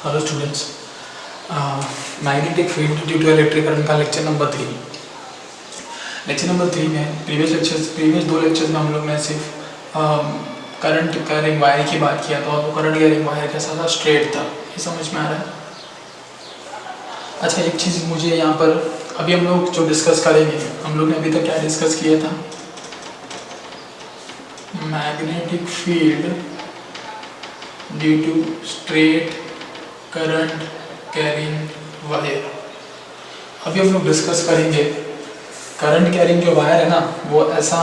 Hello students, magnetic field due to electric current का lecture number 3। Lecture number 3 में previous दो lectures में हम लोग ने सिर्फ करंट कैरिंग वायर की बात किया था और वो करंट कैरिंग वायर कैसा था, स्ट्रेट था। ये समझ में आ रहा है? अच्छा, एक चीज़ मुझे यहाँ पर अभी हम लोग जो डिस्कस करेंगे, हम लोग ने अभी तक क्या डिस्कस किया था? Magnetic field due to straight current carrying wire. अभी हम लोग डिस्कस करेंगे करंट कैरिंग जो वायर है ना, वो ऐसा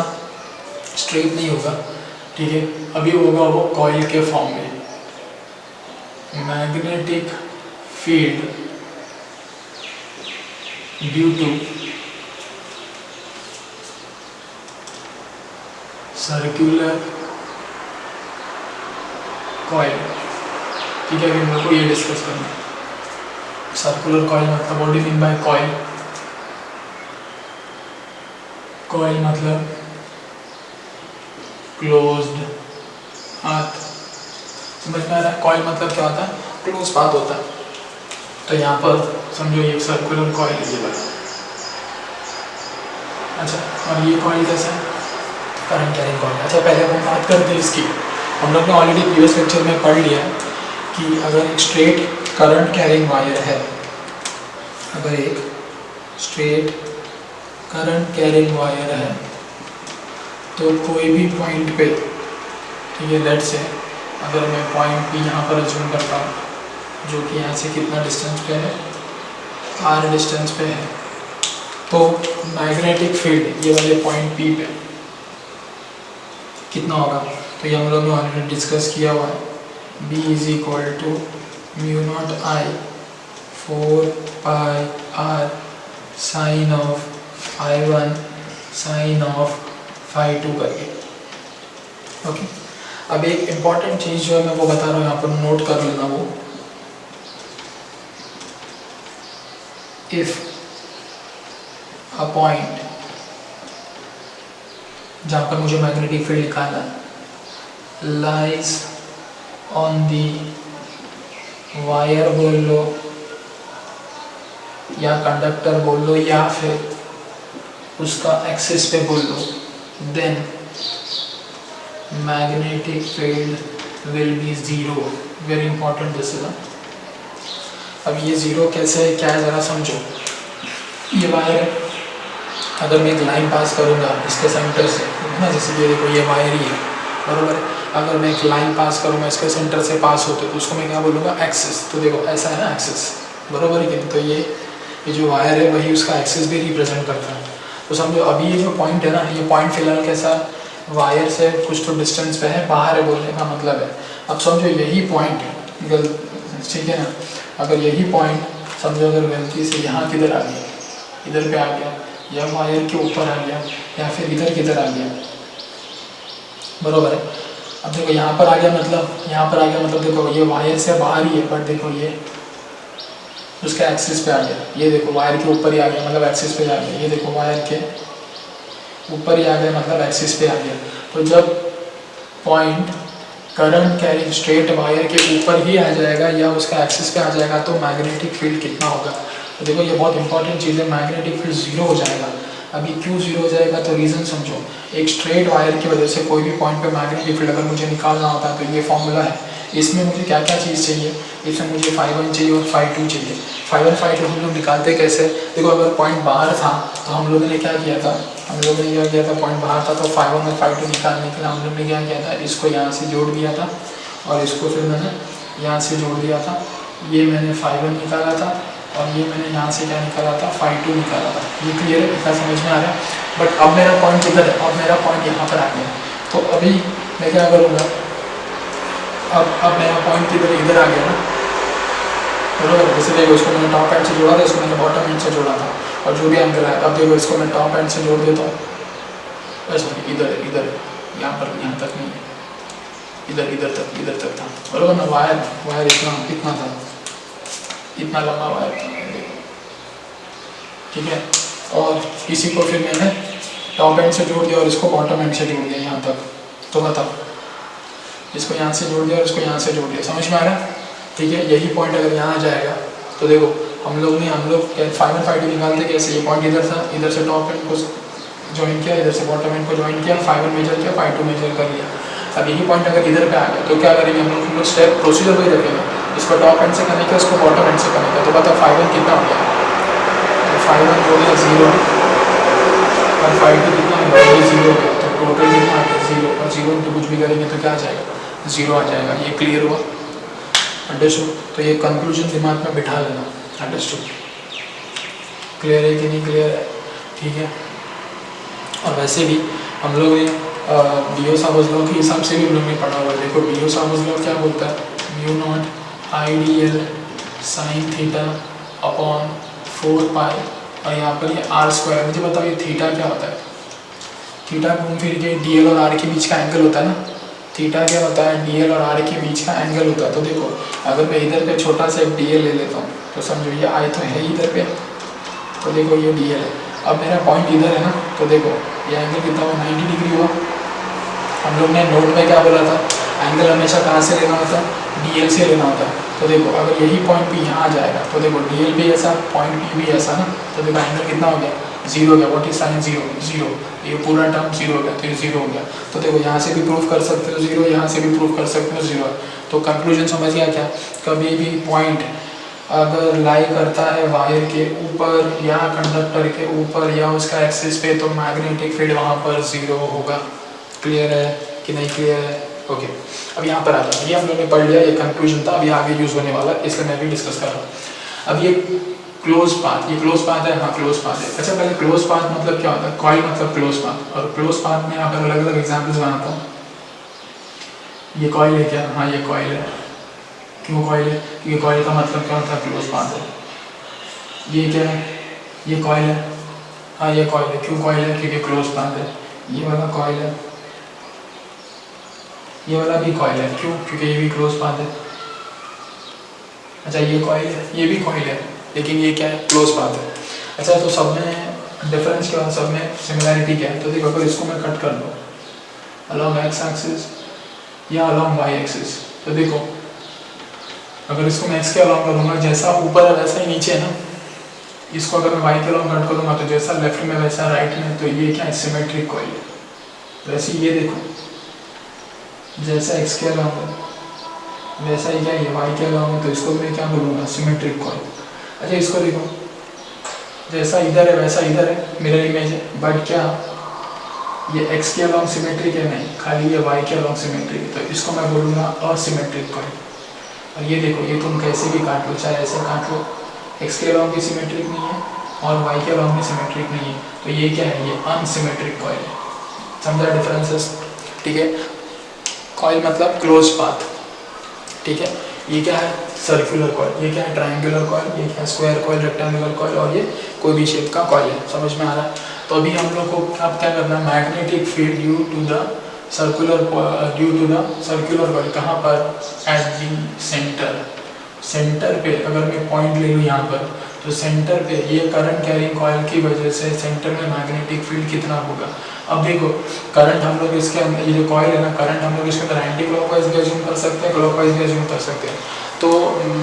स्ट्रेट नहीं होगा, ठीक है। अभी होगा वो कॉइल के फॉर्म में। Magnetic field due to circular coil, ठीक है। अभी हम लोग को ये डिस्कस करना है। सर्कुलर कॉइल मतलब what do you mean by coil? Coil मतलब क्लोज्ड पाथ। समझ में आ रहा है? कॉइल मतलब क्या होता है? क्लोज पाथ होता है। तो यहाँ पर समझो ये सर्कुलर कॉइल है ये वाला। अच्छा, और ये कॉइल कैसा है? Current carrying coil. अच्छा, पहले हम बात करते हैं इसकी। हम लोग ने ऑलरेडी प्रीवियस लेक्चर में पढ़ लिया कि अगर एक स्ट्रेट करंट कैरिंग वायर है, अगर एक स्ट्रेट करंट कैरिंग वायर है तो कोई भी पॉइंट पे, ठीक है, लेट्स से अगर मैं पॉइंट पी यहाँ पर अज्यूम करता हूँ जो कि यहाँ से कितना डिस्टेंस पे है, r डिस्टेंस पे है, तो मैग्नेटिक फील्ड ये वाले पॉइंट पी पे कितना होगा? तो ये हम लोग ने ऑलरेडी डिस्कस किया हुआ है। B is equal to mu naught I 4 pi r sine of phi1 sine of phi2 करके। ओके, अब एक इम्पॉर्टेंट चीज़ जो है मैं वो बता रहा हूँ, यहाँ पर नोट कर लेना। वो इफ अ पॉइंट जहाँ पर मुझे मैग्नेटिक फील्ड निकालना लाइज ऑन दी वायर बोल लो या कंडक्टर बोल लो या फिर उसका एक्सिस पे बोल लो, then magnetic field will be zero. Very important this is. अब ये ज़ीरो कैसे है, क्या है, ज़रा समझो। ये वायर है, अगर मैं एक लाइन पास करूँगा इसके सेंटर से ना, जैसे कि देखो ये वायर ही है, बराबर है। अगर मैं एक लाइन पास करूँगा इसके सेंटर से पास होते तो उसको मैं क्या बोलूँगा? एक्सिस। तो देखो ऐसा है ना एक्सिस, बराबर है कि नहीं? तो ये जो वायर है वही उसका एक्सिस भी रिप्रेजेंट करता है। तो समझो अभी ये जो पॉइंट है ना, ये पॉइंट फिलहाल कैसा वायर से कुछ तो डिस्टेंस पे है, बाहर है बोलने का मतलब है। अब समझो यही पॉइंट है, ठीक है ना, अगर यही पॉइंट समझो अगर गलती से यहाँ किधर आ गया, इधर पे आ गया, या वायर के ऊपर आ गया, या फिर इधर किधर आ गया, बराबर है। अब देखो यहाँ पर आ गया मतलब, यहाँ पर आ गया मतलब देखो ये वायर से बाहर ही है, बट देखो ये उसका एक्सिस पे आ गया। ये देखो वायर के ऊपर ही आ गया मतलब एक्सिस पे आ गया। ये देखो वायर के ऊपर ही आ गया मतलब एक्सिस पे आ गया। तो जब point current carrying straight wire के ऊपर ही आ जाएगा या उसका एक्सिस पे आ जाएगा तो मैग्नेटिक फील्ड कितना होगा? तो देखो ये बहुत इंपॉर्टेंट चीज़ है, मैग्नेटिक फील्ड ज़ीरो हो जाएगा। अभी क्यों ज़ीरो हो जाएगा? तो रीज़न समझो। एक स्ट्रेट वायर की वजह से कोई भी पॉइंट पे मैग्नेटिक फील्ड अगर मुझे निकालना होता है तो ये फॉर्मूला है। इसमें मुझे क्या क्या चीज़ चाहिए? इसमें मुझे phi1 चाहिए और phi2 चाहिए। phi1 phi2 हम लोग निकालते कैसे? देखो अगर पॉइंट बाहर था तो हम लोगों ने क्या किया था, पॉइंट बाहर था तो phi1 और phi2 निकालने के लिए हम लोग ने क्या किया था, इसको यहाँ से जोड़ दिया था और इसको फिर मैंने यहाँ से जोड़ दिया था। ये मैंने phi1 निकाला था और ये मैंने यहाँ से क्या निकाला था, phi2 निकाला था। ये क्लियर है? इतना समझ में आ रहा है? बट अब मेरा पॉइंट किधर है? अब मेरा पॉइंट यहाँ पर आ गया। तो अभी मैं क्या करूँगा, अब मेरा पॉइंट किधर, इधर आ गया ना, बराबर। जैसे देखो इसको मैंने टॉप एंड से जोड़ा था, इसको मैंने बॉटम एंड से जोड़ा था, और जो भी एंगल है, अब देखो इसको मैं टॉप एंड से जोड़ देता हूँ। सॉरी, इधर यहाँ पर, यहाँ तक नहीं, इधर तक था, बराबर ना। वायर इतना था, इतना लंबा वायर था, ठीक है। और इसी को फिर मैंने टॉप एंड से जोड़ दिया और इसको बॉटम एंड से जोड़ दिया यहाँ तक। तो बताओ, इसको यहाँ से जोड़ दिया और इसको यहाँ से जोड़ दिया। समझ में आ रहा है? ठीक है। यही पॉइंट अगर यहाँ आ जाएगा तो देखो हम लोग फाइव वन फाइव टू निकालते कैसे, ये पॉइंट इधर था, इधर से टॉप एंड को ज्वाइन किया, इधर से बॉटम एंड को ज्वाइन किया, फाइव वन मेजर किया, फाइव टू मेजर कर लिया। अब यही पॉइंट अगर इधर पे आ गया तो क्या करेंगे हम लोग स्टेप प्रोसीजर वही रखेंगे, इसको टॉप एंड से कनेक्ट किया, इसको बॉटम एंड से कनेक्ट किया, तो बताओ फाइव वन कितना हो गया, तो फाइव वन हो गया 0 और फाइव टू कितना हो गया, ये 0 हो गया, तो टोटल कितना आ गया 0, और 0 इंटू कुछ भी करेंगे तो क्या आ जाएगा 0 आ जाएगा। ये क्लियर हुआ, अंडरस्टूड। तो ये कंक्लूजन दिमाग में बिठा लेना, अंडरस्टूड। क्लियर है कि नहीं क्लियर है, ठीक है। और वैसे भी हम लोग ने बियोसावर्स लॉ के हिसाब से भी हम लोग ने पढ़ा हुआ है। देखो बियोसावर्स लॉ क्या बोलता है, mu not IDL sine theta upon 4 पाई, और यहाँ पर ये आर स्क्वायर। मुझे बताओ ये थीटा क्या होता है, थीटा घूम फिर के DL और R के बीच का एंगल होता है ना, थीटा क्या होता है DL और R के बीच का एंगल होता है। तो देखो अगर मैं इधर पे छोटा सा एक DL ले लेता हूँ तो समझो ये I तो है इधर पे, तो देखो ये DL है, अब मेरा पॉइंट इधर है ना, तो देखो ये एंगल कितना हुआ 90 डिग्री हुआ। हम लोग ने नोट में क्या बोला था, एंगल हमेशा कहाँ से लेना होता है, DL से लेना होता है। तो देखो अगर यही पॉइंट भी यहाँ आ जाएगा तो देखो DL भी ऐसा, पॉइंट P भी ऐसा ना, तो देखो एंगल कितना हो गया 0 हो गया। व्हाट इज साइन 0, ये पूरा टर्म 0 हो गया, तो ये 0 हो गया। तो देखो यहाँ से भी प्रूफ कर सकते हो 0, यहाँ से भी प्रूफ कर सकते हो 0। तो कंक्लूजन समझ गया क्या, कभी भी पॉइंट अगर लाई करता है वायर के ऊपर या कंडक्टर के ऊपर या उसका एक्सिस पे, तो मैग्नेटिक फील्ड वहाँ पर 0 होगा। क्लियर है कि नहीं क्लियर है, ओके। अब यहाँ पर आ जाओ, ये हम लोग ने पढ़ लिया, ये कंक्लूजन था, अभी आगे यूज़ होने वाला, इसलिए मैं भी डिस्कस कर रहा हूँ। अब ये क्लोज पाथ, ये क्लोज पाथ है, हाँ क्लोज पाथ है। अच्छा पहले क्लोज पाथ मतलब क्या होता है, कॉइल मतलब क्लोज पाथ, और क्लोज पाथ में यहाँ पर अलग अलग एग्जाम्पल्स बनाता हूँ। ये कॉइल है क्या, हाँ ये कॉइल है। क्यों कॉइल है, क्योंकि कॉइल का मतलब क्या होता है क्लोज पाथ है। ये क्या है, ये कॉइल है, हाँ ये कॉइल है। क्यों कॉइल है, क्योंकि क्लोज पाथ है। ये वाला कॉइल है, ये वाला भी कॉइल है, क्यों, क्योंकि ये भी क्लोज पाथ है। अच्छा ये कॉइल है, ये भी कॉइल है, लेकिन ये क्या है, क्लोज पाथ है। अच्छा तो सब में डिफरेंस क्या है, सब में सिमिलैरिटी क्या है। तो देखो अगर इसको मैं कट कर दूँ अलॉन्ग एक्स एक्सिस या अलॉन्ग वाई एक्सिस, तो देखो अगर इसको मैं एक्स के अलॉन्ग करूँगा, जैसा ऊपर है वैसा ही नीचे है ना, इसको अगर मैं वाई के अलॉन्ग कट करूँगा तो जैसा लेफ्ट में वैसा राइट में, तो ये क्या है, सिमेट्रिक कॉइल है। वैसे ये देखो जैसा एक्स के अलॉन्ग है वैसा ही क्या है, वाई के अलॉन्ग है, तो इसको मैं क्या बोलूँगा, सिमेट्रिक कॉइल। अच्छा इसको देखो जैसा इधर है वैसा इधर है, मिरर इमेज है, बट क्या ये एक्स के अलॉन्ग सिमेट्रिक है, नहीं, खाली ये वाई के अलॉन्ग सिमेट्रिक है, तो इसको मैं बोलूँगा असिमेट्रिक कॉइल। और ये देखो ये तुम कैसे भी काट लो, चाहे ऐसे काट लो, एक्स के अलॉन्ग भी सिमेट्रिक नहीं है और वाई के अलॉन्ग भी सिमेट्रिक नहीं है, तो ये क्या है, ये अनसिमेट्रिक कॉइल है। समझा डिफरेंसेस, ठीक है। कॉइल मतलब क्लोज पाथ, ठीक है। ये क्या है, सर्कुलर कॉइल, ये क्या है, ट्रायंगुलर कॉइल, ये क्या है, स्क्वायर कॉइल, रेक्टेंगुलर कॉइल, और ये कोई भी शेप का कॉइल है। समझ में आ रहा है। तो अभी हम लोग को अब क्या करना है, magnetic field due to the circular coil, कहाँ पर, एट दी सेंटर। सेंटर पे अगर मैं पॉइंट ले लूँ यहाँ पर, तो सेंटर पे ये करंट कैरिंग कॉइल की वजह से सेंटर में मैग्नेटिक फील्ड कितना होगा। अब देखो करंट हम लोग इसके अंदर, ये जो कॉइल है ना, करंट हम लोग इसके अंदर एंटी क्लॉकवाइज भी अज्यूम कर सकते हैं, क्लॉकवाइज भी अज्यूम कर सकते हैं। तो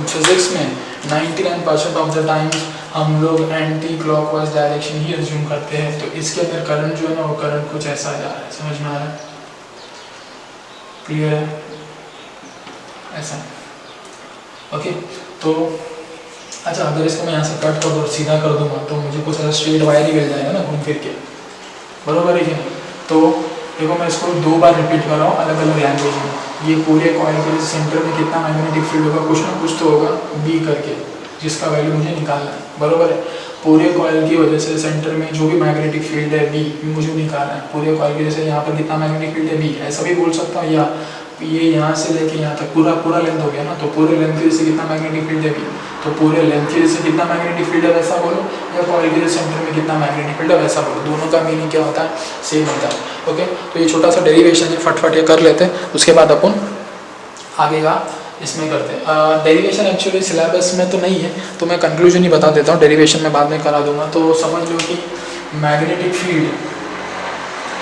फिजिक्स में 99% ऑफ द टाइम हम लोग एंटी क्लॉकवाइज डायरेक्शन ही अज्यूम करते हैं। तो इसके अंदर करंट जो है ना, वो करंट कुछ ऐसा जा रहा है, समझ में आ रहा है, क्लियर है, ऐसा, ओके। तो अच्छा अगर इसको मैं यहाँ से कट कर दूँ और सीधा कर दूँगा तो मुझे कुछ ऐसा स्ट्रेट वायर ही मिल जाएगा ना घूम फिर के, बरोबर है कि नहीं। तो देखो मैं इसको 2 बार रिपीट कर रहा हूँ अलग अलग लैंग्वेज में। ये पूरे कॉइल के सेंटर में कितना मैग्नेटिक फील्ड होगा, कुछ ना कुछ तो होगा B करके, जिसका वैल्यू मुझे निकालना है, बरोबर है। पूरे कॉइल की वजह से सेंटर में जो भी मैग्नेटिक फील्ड है B मुझे निकालना है। पूरे कॉइल की वजह से यहाँ पर कितना मैग्नेटिक फील्ड है B, ऐसा भी बोल सकता हूँ, या ये यहाँ से लेके यहाँ तक पूरा लेंथ हो गया ना, तो पूरे लेंथ की वजह से कितना मैग्नेटिक फील्ड है B, तो पूरे लेंथ की वजह से कितना मैग्नेटिक फील्ड है वैसा बोलो, या कॉइल के सेंटर में कितना मैग्नेटिक फील्ड है वैसा बोलो। दोनों का मीनिंग क्या होता है, सेम होता है, ओके। तो ये छोटा सा डेरिवेशन है, फटफट ये कर लेते हैं, उसके बाद अपन आगे का इसमें करते हैं। डेरिवेशन एक्चुअली सिलेबस में तो नहीं है, तो मैं कंक्लूजन ही बता देता हूँ, डेरिवेशन में बाद में करा दूंगा। तो समझ लो कि मैग्नेटिक फील्ड,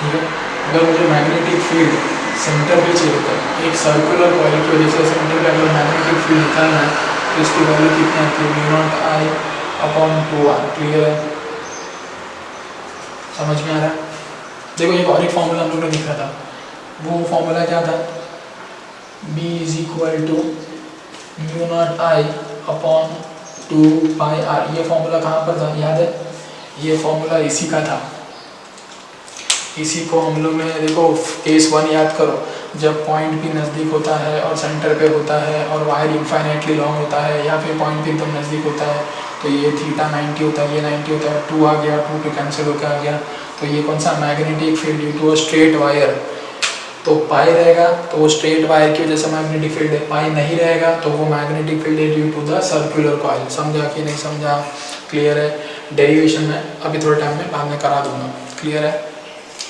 ठीक है, अगर मुझे मैग्नेटिक फील्ड सेंटर पे चाहिए होता है। एक सर्कुलर कॉइल की वजह से सेंटर पे अगर मैग्नेटिक फील्ड निकालना है तो इसकी वैल्यू कितनी आती है, mu naught I upon 2r। Clear है, समझ में आ रहा है? देखो एक और एक फॉर्मूला हम लोग ने लिखा था, वो फॉर्मूला क्या था, b is equal to mu naught I upon 2πr। ये फॉर्मूला कहाँ पर था, याद है? ये फॉर्मूला इसी का था। इसी को हम लोग ने, देखो केस 1 याद करो, जब पॉइंट भी नज़दीक होता है और सेंटर पे होता है और वायर इनफाइनाइटली लॉन्ग होता है, या फिर पॉइंट भी एकदम नज़दीक होता है, तो ये थीटा 90 होता है, ये 90 होता है, 2 आ गया, 2 टू कैंसिल होकर आ गया, तो ये कौन सा, magnetic field due to a straight wire. तो पाई रहेगा तो वो स्ट्रेट वायर की वजह से मैग्नेटिक फील्ड है, पाई नहीं रहेगा तो वो मैग्नेटिक फील्ड है due to the circular coil. समझा कि नहीं समझा? क्लियर है? डेरिवेशन में अभी थोड़े टाइम में बाद में करा दूंगा। क्लियर है?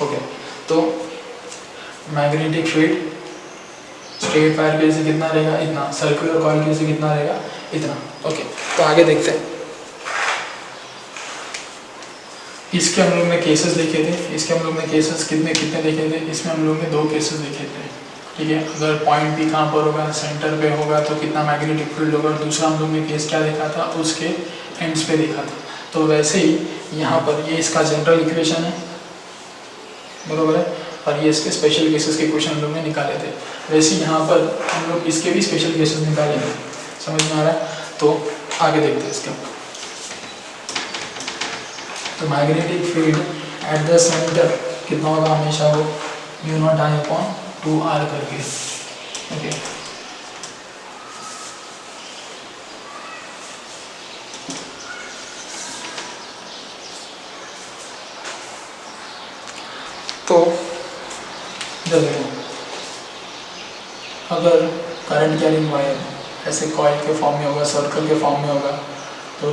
ओके, तो मैग्नेटिक फील्ड स्ट्रेट वायर की वजह से कितना रहेगा, इतना, सर्कुलर कॉइल की वजह से कितना रहेगा, इतना। ओके, तो आगे देखते हैं। इसके हम लोग ने केसेस देखे थे, इसके हम लोग ने केसेस कितने कितने देखे थे, इसमें हम लोग ने 2 केसेस देखे थे। ठीक है, अगर पॉइंट भी कहाँ पर होगा, सेंटर पे होगा, तो कितना मैग्नेटिक फील्ड होगा। दूसरा हम लोग ने केस क्या देखा था, उसके एंड्स पे देखा था। तो वैसे ही यहाँ पर ये इसका जनरल इक्वेशन है, बरोबर है, और ये इसके स्पेशल केसेस के क्वेश्चन हम लोग ने निकाले थे। वैसे यहाँ पर हम लोग इसके भी स्पेशल केसेस निकालेंगे। समझ में आ रहा है? तो आगे देखते हैं इसका। तो magnetic field at the centre कितना होगा, हमेशा वो mu naught I upon 2r करके। ओके, तो इधर देखो, अगर करंट कैरिंग वायर ऐसे कॉइल के फॉर्म में होगा, सर्कल के फॉर्म में होगा, तो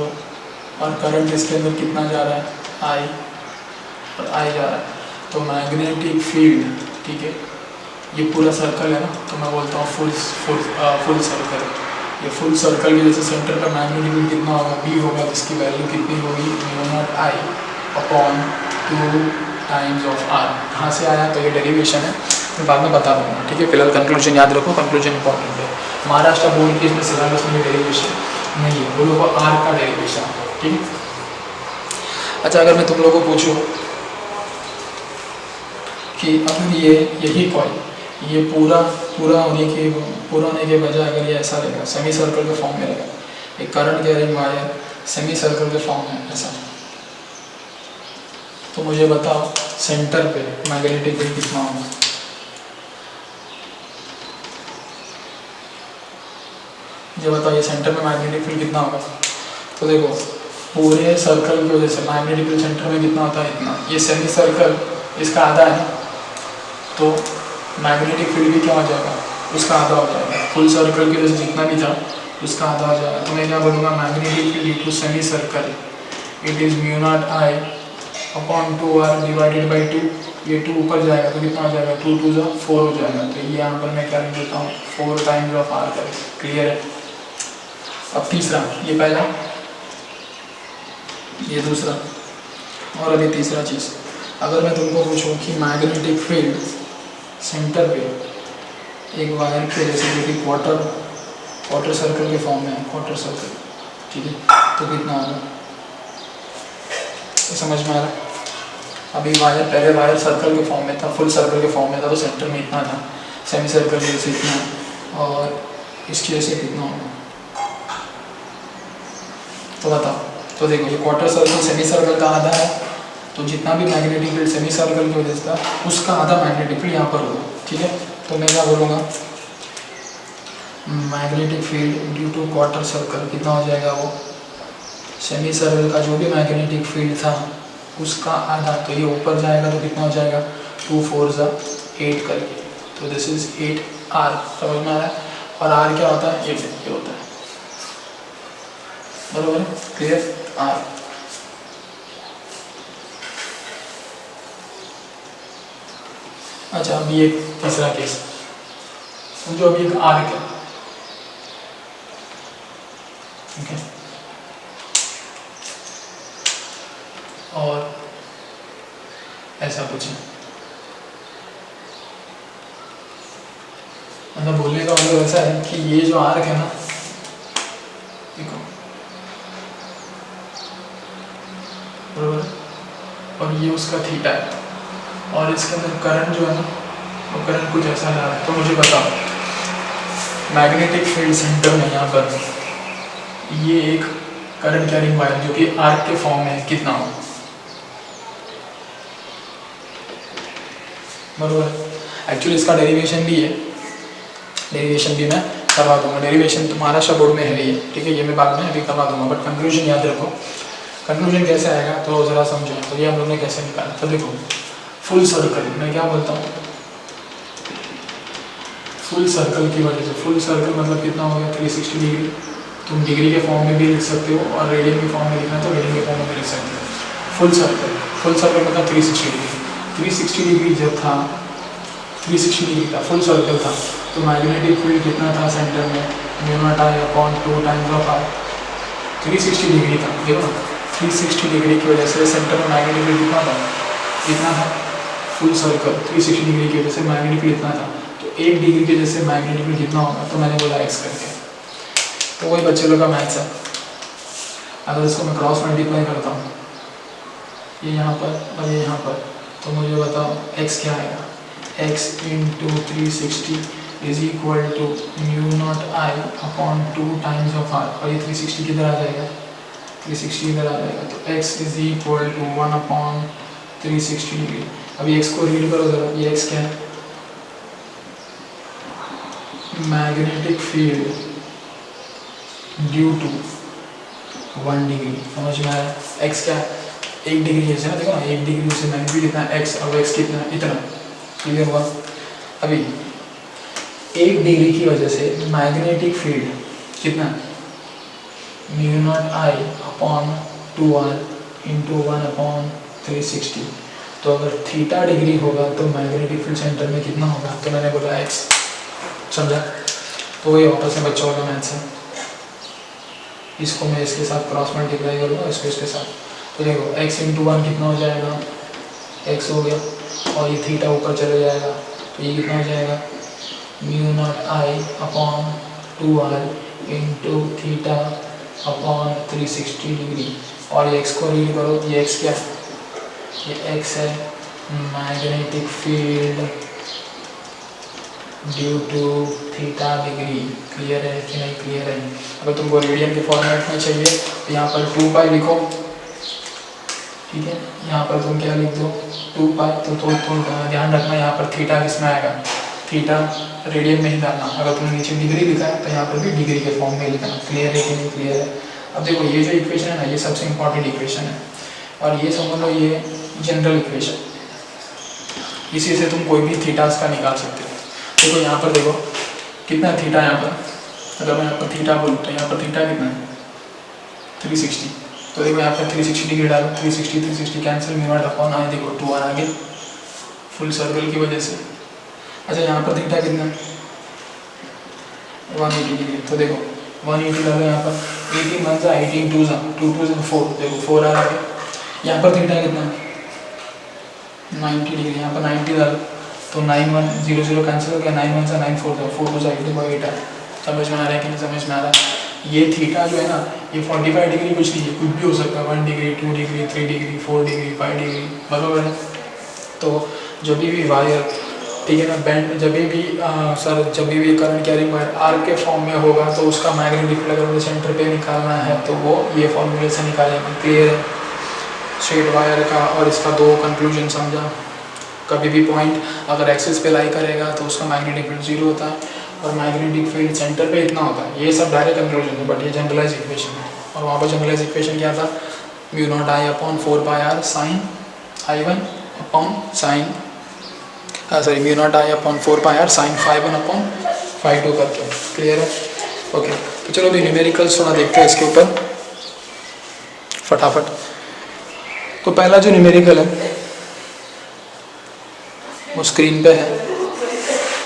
और करंट इसके अंदर कितना जा रहा है, आई, और आई जा रहा है, तो मैग्नेटिक फील्ड, ठीक है, ये पूरा सर्कल है ना, तो मैं बोलता हूँ फुल सर्कल। ये फुल सर्कल की वजह से सेंटर पर मैग्नेटिक फील्ड कितना होगा, बी होगा, जिसकी वैल्यू कितनी होगी, mu naught I upon 2 times of r. कहाँ से आया, तो ये डेरिवेशन है, मैं बाद में बता दूँगा। ठीक है, फिलहाल कंक्लूजन याद रखो, कंक्लूजन इंपॉर्टेंट है। महाराष्ट्र बोर्ड की इसमें सिलेबस में डेरिवेशन नहीं है, वो लोग को आर का डेरिवेशन। ठीक है, अच्छा, अगर मैं तुम लोगों को पूछूँ कि अगर ये यही कॉइल, ये पूरा होने के बजाय अगर ये ऐसा रहेगा, सेमी सर्कल के फॉर्म में रहेगा, एक current carrying wire semi circle के फॉर्म में ऐसा, तो मुझे बताओ सेंटर पे मैग्नेटिक फील्ड कितना होगा। मुझे बताओ ये सेंटर में मैग्नेटिक फील्ड कितना होगा। तो देखो पूरे सर्कल की वजह से मैग्नेटिक फील्ड सेंटर में कितना होता है, इतना। ये सेमी सर्कल इसका आधा है, तो मैग्नेटिक फील्ड भी क्या हो जाएगा, उसका आधा हो जाएगा। फुल सर्कल की वजह से जितना भी था उसका आधा हो जाएगा। तो मैं क्या बोलूँगा, magnetic field into semi circle it is mu naught I upon 2r divided by 2। ये 2 ऊपर जाएगा तो कितना हो जाएगा, 2 2 4 हो जाएगा। तो ये यहाँ पर मैं क्या लिख देता हूँ, 4 टाइम्स ऑफ r कर। क्लियर है? अब तीसरा, ये पहला, ये दूसरा, और अभी तीसरा चीज़, अगर मैं तुमको पूछूं कि मैग्नेटिक फील्ड सेंटर पे एक वायर के जैसे जो कि क्वार्टर सर्कल के फॉर्म में है, क्वार्टर सर्कल, ठीक है, तो कितना होगा, तो समझ में आ रहा है? अभी वायर, पहले वायर सर्कल के फॉर्म में था, फुल सर्कल के फॉर्म में था, तो सेंटर में इतना था, सेमी सर्कल की वजह से इतना, और इसकी वजह से कितना होगा, तो बताओ। तो देखो ये क्वार्टर सर्कल सेमी सर्कल का आधा है, तो जितना भी मैग्नेटिक फील्ड सेमी सर्कल की वजह से था उसका आधा मैग्नेटिक फील्ड यहाँ पर होगा। ठीक है, तो मैं क्या बोलूँगा, magnetic field due to quarter circle कितना हो जाएगा, वो सेमी सर्कल का जो भी मैग्नेटिक फील्ड था उसका आधा, तो ये ऊपर जाएगा तो कितना हो जाएगा, 2 4 8 करके, तो दिस इज 8r। समझ में आ रहा है? और r क्या होता है, 8 ये होता है, बरोबर है? क्लियर? r। अच्छा, अभी एक तीसरा केस समझो, अभी एक आर्क है, ठीक है, और ऐसा कुछ है, मतलब बोलने का मतलब ऐसा है कि ये जो आर्क है ना, देखो बराबर, और ये उसका थीटा है, और इसके अंदर करंट जो है ना वो करंट कुछ ऐसा जा रहा है। तो मुझे बताओ मैग्नेटिक फील्ड सेंटर में यहाँ पर ये एक करंट कैरिंग वायर जो कि आर्क के फॉर्म में है कितना हो, बराबर। एक्चुअली इसका डेरिवेशन भी है, डेरिवेशन भी मैं करवा दूंगा, डेरिवेशन तुम्हारा सब बोर्ड में है ही, ठीक है, ये मैं बाद में अभी करवा दूंगा, बट कंक्लूजन याद रखो। कंक्लूजन कैसे आएगा तो ज़रा समझो। तो ये हम लोग ने कैसे निकाला, तो देखो फुल सर्कल, मैं क्या बोलता हूँ, फुल सर्कल की वजह से, फुल सर्कल मतलब कितना हो गया 360 डिग्री। तुम डिग्री के फॉर्म में भी लिख सकते हो और रेडियन के फॉर्म में लिखना है तो रेडियन के फॉर्म में भी लिख सकते हो। फुल सर्कल मतलब 360 डिग्री। 360 डिग्री जब था, 360 डिग्री था, फुल सर्कल था, तो मैग्नेटिक फील्ड कितना था सेंटर में, μ0I/2 times of are. 360 degree था, देखो 360 डिग्री की वजह से सेंटर में मैग्नेटिक फील्ड कितना था, फुल सर्कल 360 डिग्री की वजह से मैग्नेटिक फील्ड इतना था। तो 1 डिग्री की वजह से मैग्नेटिक फील्ड कितना होगा, तो मैंने बोला x करके। तो वही बच्चे लोग का मैथ्स है। अगर इसको मैं क्रॉस मल्टीप्लाई करता हूँ, ये यहाँ पर और ये यहाँ पर, तो मुझे बताओ x क्या आएगा, x into 360 is equal to μ0I/2 times of r, और ये 360 किधर आ जाएगा, 360 इधर आ जाएगा, तो x is equal to 1/360 degree. अभी x को रीड करो जरा, ये x क्या है, magnetic field due to 1 degree, समझ में आया। x क्या है, 1 डिग्री है ना, देखो ना 1 डिग्री से मैग्नीट्यूड कितना है x, और x कितना है इतना, क्लियर हुआ। अभी 1 डिग्री की वजह से मैग्नेटिक फील्ड कितना, μ0I/2r इंटू 1/360। तो अगर थीटा डिग्री होगा तो मैग्नेटिक फील्ड सेंटर में कितना होगा, तो मैंने बोला x, समझा। तो वही वापस से बच्चों का मैथ्स है, इसको मैं इसके साथ क्रॉस मल्टीप्लाई करूँगा, इसको इसके साथ, तो देखो x इंटू 1 कितना हो जाएगा, x हो गया, और ये थीटा ऊपर चले जाएगा, तो ये कितना हो जाएगा μ0I/2r into theta upon 360 degree. और ये x को रीड करो, ये x क्या, ये x है magnetic field due to theta degree. Clear है कि नहीं, क्लियर है। अगर तुमको रेडियन के फॉर्मेट में चाहिए तो यहाँ पर 2π लिखो, ठीक है, यहाँ पर तुम क्या लिख दो 2π। तो ध्यान रखना यहाँ पर थीटा किसमें आएगा, थीटा रेडियन में ही डालना। अगर तुमने नीचे डिग्री लिखा है तो यहाँ पर भी डिग्री के फॉर्म में लिखना। क्लियर है कि नहीं, क्लियर है। अब देखो ये जो इक्वेशन है ना, ये सबसे इंपॉर्टेंट इक्वेशन है, और ये समझ लो ये जनरल इक्वेशन, इसी से तुम कोई भी थीटास का निकाल सकते हो। देखो यहाँ पर देखो कितना थीटा, यहाँ पर अगर मैं यहाँ पर थीटा बोलूँ तो यहाँ पर थीटा कितना है 360। तो देखो यहाँ पर 360 डिग्री डालो, 360 कैंसिल, μ0/I, देखो 2r आ गया फुल सर्कल की वजह से। अच्छा यहाँ पर थीटा कितना है 180 डिग्री। तो देखो 180 डालो यहाँ पर, 18 1 सा 18 2 सा 2 2 सा 4, देखो 4 आ गया। यहाँ पर थीटा कितना है 90 डिग्री, यहाँ पर 90 डालो तो 9 1 0 0 कैंसिल हो गया, 9 1 सा 9 4 था, 4 2 सा 8 है। समझ में आ रहा है कि नहीं समझ में आ रहा है। ये थीटा जो है ना, ये 45 डिग्री कुछ नहीं है, कुछ भी हो सकता है, 1 degree 2 degree 3 degree 4 degree 5 degree, बराबर है। तो जब भी वायर, ठीक है ना, बैंड जब भी करंट कैरिंग वायर आर्क के फॉर्म में होगा तो उसका मैग्नेटिक फील्ड अगर सेंटर पे निकालना है तो वो ये फॉर्मूले से निकालेंगे। क्लियर है स्ट्रेट वायर का। और इसका 2 कंक्लूजन समझा। कभी भी पॉइंट अगर एक्सिस पे लाई करेगा तो उसका मैग्नेटिक फील्ड 0 होता है, और मैग्नेटिक फील्ड सेंटर पे इतना होता है। ये सब डायरेक्ट कंक्लूजन है, बट ये जनरलाइज इक्वेशन है। और वहाँ पर जनरलाइज इक्वेशन क्या था, μ0I/4πr sin I1 upon sine μ0I/4πr sin φ1/φ2 करके। क्लियर है, ओके। तो चलो अभी न्यूमेरिकल्स थोड़ा देखते हैं इसके ऊपर फटाफट। तो पहला जो न्यूमेरिकल है वो स्क्रीन पे है,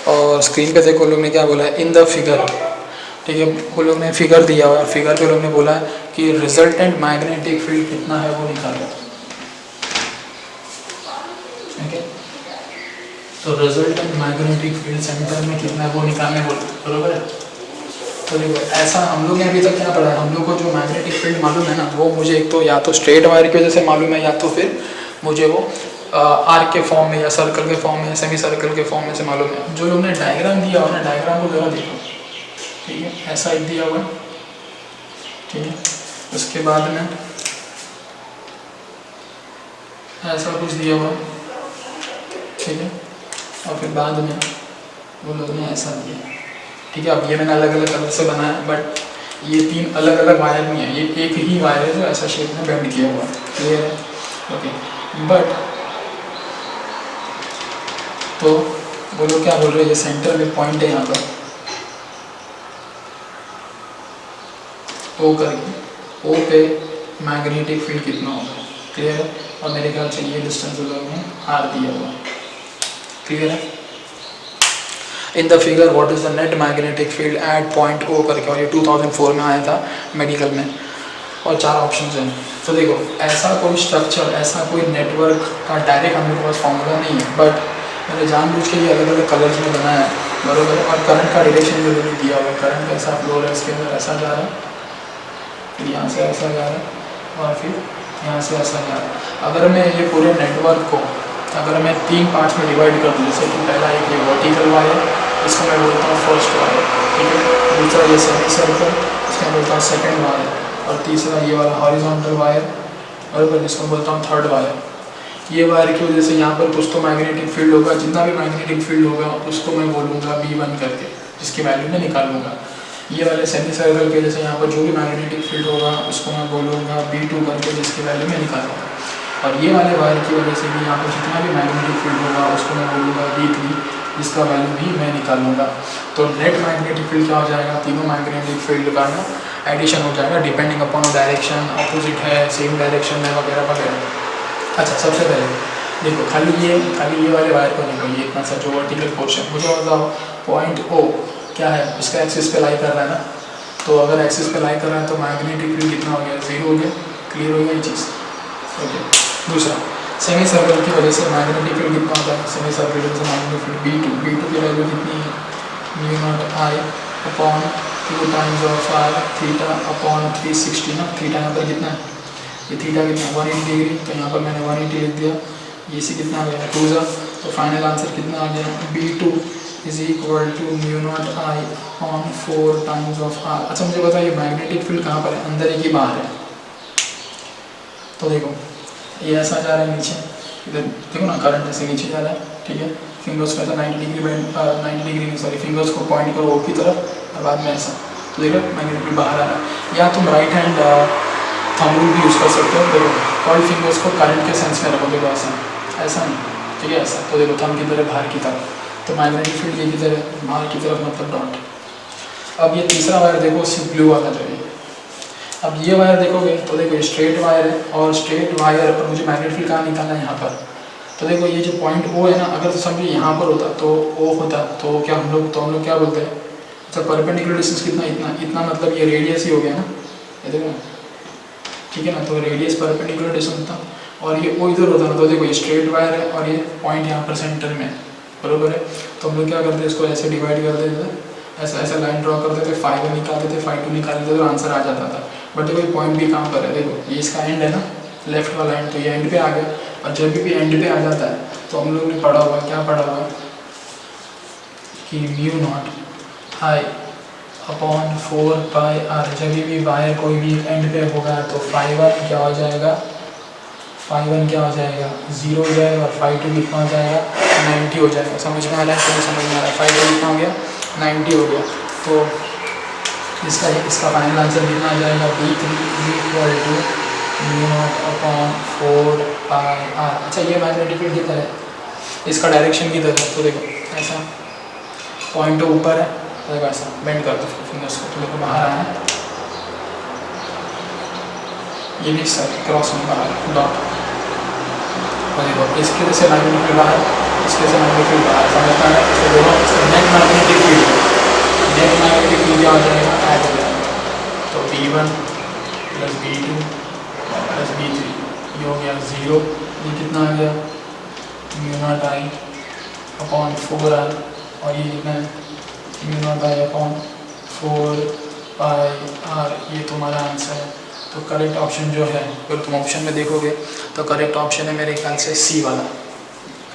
और स्क्रीन पे देखो लोग ने क्या बोला है, इन द फिगर, ठीक है, वो लोग ने फिगर दिया हुआ है। फिगर पे लोग ने बोला है कि रिजल्टेंट मैग्नेटिक फील्ड कितना है वो निकालो, ठीक है। तो रिजल्टेंट मैग्नेटिक फील्ड सेंटर में कितना है वो निकालने बोल, बरोबर है। तो देखो ऐसा हम लोग ने अभी तक क्या पढ़ा है, हम लोग को जो मैग्नेटिक फील्ड मालूम है ना वो मुझे एक तो या तो स्ट्रेट वायर की वजह से मालूम है, या तो फिर मुझे वो आर्क के फॉर्म में या सर्कल के फॉर्म में, सेमी सर्कल के फॉर्म में से मालूम है। जो लोग ने डायग्राम दिया हुआ ना, डायग्राम को जरा देखो, ठीक है, ऐसा एक दिया हुआ है, ठीक है, उसके बाद में ऐसा कुछ दिया हुआ, ठीक है, और फिर बाद में वो लोग ने ऐसा दिया, ठीक है। अब ये मैंने अलग अलग कलर से बनाया, बट ये 3 अलग अलग वायर नहीं है, ये एक ही वायर है जो ऐसा शेप में बेंड किया हुआ है, क्लियर है, ओके। बट तो वो लोग क्या बोल रहे हैं, ये सेंटर में पॉइंट है यहाँ पर ओ करके, ओ पे मैग्नेटिक फील्ड कितना होगा, क्लियर है। और मेरे ख्याल से ये डिस्टेंस उन्होंने आर दिया हुआ, क्लियर है। In the figure what is the net magnetic field at point O करके, और ये 2004 में आया था मेडिकल में, और 4 ऑप्शंस हैं। तो देखो ऐसा कोई स्ट्रक्चर, ऐसा कोई नेटवर्क का डायरेक्ट हम लोग के पास फॉर्मूला नहीं है, बट मैंने जानबूझ के ये अलग अलग कलर्स में बनाया है, बरोबर है। और करंट का डायरेक्शन भी मैंने दिया हुआ है, करंट कैसा फ्लो है, इसके अंदर ऐसा जा रहा है, फिर यहाँ से ऐसा जा रहा है, और फिर यहाँ से ऐसा जा रहा है। अगर मैं ये पूरे नेटवर्क को अगर मैं 3 पार्ट्स में डिवाइड कर दूँ, जैसे कि पहला एक ये वर्टिकल वायर, इसको मैं बोलता हूँ फर्स्ट वायर, ठीक है, दूसरा ये सेमी सर्कल, इसको मैं बोलता हूँ सेकेंड वायर, और तीसरा ये वाला हॉरिजॉन्टल वायर, बराबर, जिसको बोलता हूँ थर्ड वायर। ये वायर की वजह से यहाँ पर कुछ तो मैग्नेटिक फील्ड होगा, जितना भी मैग्नेटिक फील्ड होगा उसको मैं बोलूँगा V1 करके, जिसकी वैल्यू मैं निकालूंगा। ये वाले सेमी सर्कल की वजह से यहाँ पर जो भी मैग्नेटिक फील्ड होगा उसको मैं बोलूँगा V2 करके, जिसकी वैल्यू मैं निकालूंगा। और ये वाले वायर की वजह से भी यहाँ पर जितना भी मैग्नेटिक फील्ड होगा उसको मैं बोलूँगा V3, जिसका वैल्यू भी मैं निकालूंगा। तो नेट मैग्नेटिक फील्ड क्या हो जाएगा, तीनों मैग्नेटिक फील्ड का ना एडिशन हो जाएगा, डिपेंडिंग अपॉन डायरेक्शन, अपोजिट है, सेम डायरेक्शन है, वगैरह वगैरह। अच्छा, सबसे पहले देखो खाली ये वाले वायर को देखो, ये इतना सा जो वर्टिकल पोर्शन, मुझे बताओ पॉइंट O क्या है, इसका एक्सिस पे लाई कर रहा है ना, तो अगर एक्सिस पे लाई कर रहा है तो मैग्नेटिक फील्ड कितना हो गया, 0 हो गया, क्लियर हो गया ये चीज़, ओके। दूसरा, सेमी सर्कल की वजह से मैग्नेटिक फील्ड कितना होता है, सेमी सर्कल की वजह से मैग्नेटिक फील्ड B2 की वैल्यू कितनी है, μ0I upon 2 times of R theta upon 360 ना, थीटा यहाँ पर कितना है, ये थीटा कितना है 180 डिग्री, तो यहाँ पर मैंने 180 लिख दिया, ये सी कितना आ गया 2 तो फाइनल आंसर कितना आ गया, B2 is equal to μ0I upon 4 times of R। अच्छा मुझे बताइए मैग्नेटिक फील्ड कहाँ पर है, अंदर है कि बाहर है, तो देखो ये ऐसा जा रहा है नीचे, इधर देखो ना करंट ऐसे नीचे जा रहा है, ठीक है, फिंगर्स को ऐसा 90 डिग्री बेंड, 90 डिग्री नहीं सॉरी, फिंगर्स को पॉइंट करो O की तरफ और बाद में ऐसा, तो देखो मैग्नेटिक फील्ड बाहर आ रहा है। या तुम राइट हैंड थंब रूल भी यूज़ कर सकते हो, देखो कॉइल फिंगर्स को करंट के सेंस में रखो, देखो ऐसा ऐसा नहीं, ठीक है, ऐसा, तो देखो थंब की तरफ बाहर की तरफ, तो मैग्नेटिक फील्ड ये की तरफ बाहर की तरफ मतलब डॉट। अब ये तीसरा वायर देखो, सिर्फ ब्लू वाला जो है, अब ये वायर देखोगे तो देखो स्ट्रेट वायर है, और स्ट्रेट वायर पर मुझे मैग्नेटिक फील्ड कहाँ निकालना है, यहाँ पर, तो देखो ये जो पॉइंट O है ना, अगर तो समझिए यहाँ पर होता तो O होता, तो क्या हम लोग क्या बोलते हैं, अच्छा परपेंडिकुलर डिस्टेंस कितना, इतना मतलब ये रेडियस ही हो गया ना, ये देखो ठीक है ना, तो रेडियस परपेंडिकुलर डिस्टेंस था, और ये O इधर होता ना, तो देखो ये स्ट्रेट वायर है और ये पॉइंट यहाँ पर सेंटर में, बरोबर है। तो हम लोग क्या करते हैं, इसको ऐसे डिवाइड कर देते थे, ऐसा लाइन ड्रॉ करते थे, ∅1 निकालते थे, ∅2 निकालते थे, तो आंसर आ जाता था। बट देखो ये पॉइंट भी कहाँ पर है, देखो ये इसका एंड है ना, लेफ्ट वाला एंड, तो ये एंड पे आ गया, और जब भी एंड पे आ जाता है तो हम लोग ने पढ़ा हुआ, क्या पढ़ा हुआ कि μ0I अपॉन 4πr, जब भी वायर कोई भी एंड पे होगा तो ∅1 क्या हो जाएगा, ∅1 क्या हो जाएगा 0 हो जाएगा, और ∅2 कितना हो जाएगा 90 हो जाएगा। समझ में आ रहा है, तो समझ में आ रहा है, ∅2 कितना हो गया 90 हो गया। तो इसका फाइनल आंसर कितना आ जाएगा, B3 equal to μ0 upon 4πr। अच्छा ये मैग्नेटिक फील्ड किधर है, इसका डायरेक्शन किधर है, तो देखो ऐसा पॉइंट ऊपर है, तो देखो ऐसा बेंड कर दो फिंगर्स को, तो देखो बाहर आया, ये भी सर क्रॉस में बाहर डॉट, और देखो इसके वजह से मैग्नेटिक फील्ड बाहर, इसके से मैग्नेटिक फील्ड बाहर, समझता है, इसके दोनों नेट मैग्नेटिक फील्ड क्या हो जाएगा, ऐड हो जाएगा, तो B1 plus B2 plus B3 ये हो गया 0, ये कितना आ गया μ0I अपॉन 4 आर, और ये कितना है mu naught I upon 4 pi r. ये तुम्हारा आंसर है। तो करेक्ट ऑप्शन जो है, अगर तुम ऑप्शन में देखोगे तो करेक्ट ऑप्शन है मेरे ख्याल से सी वाला,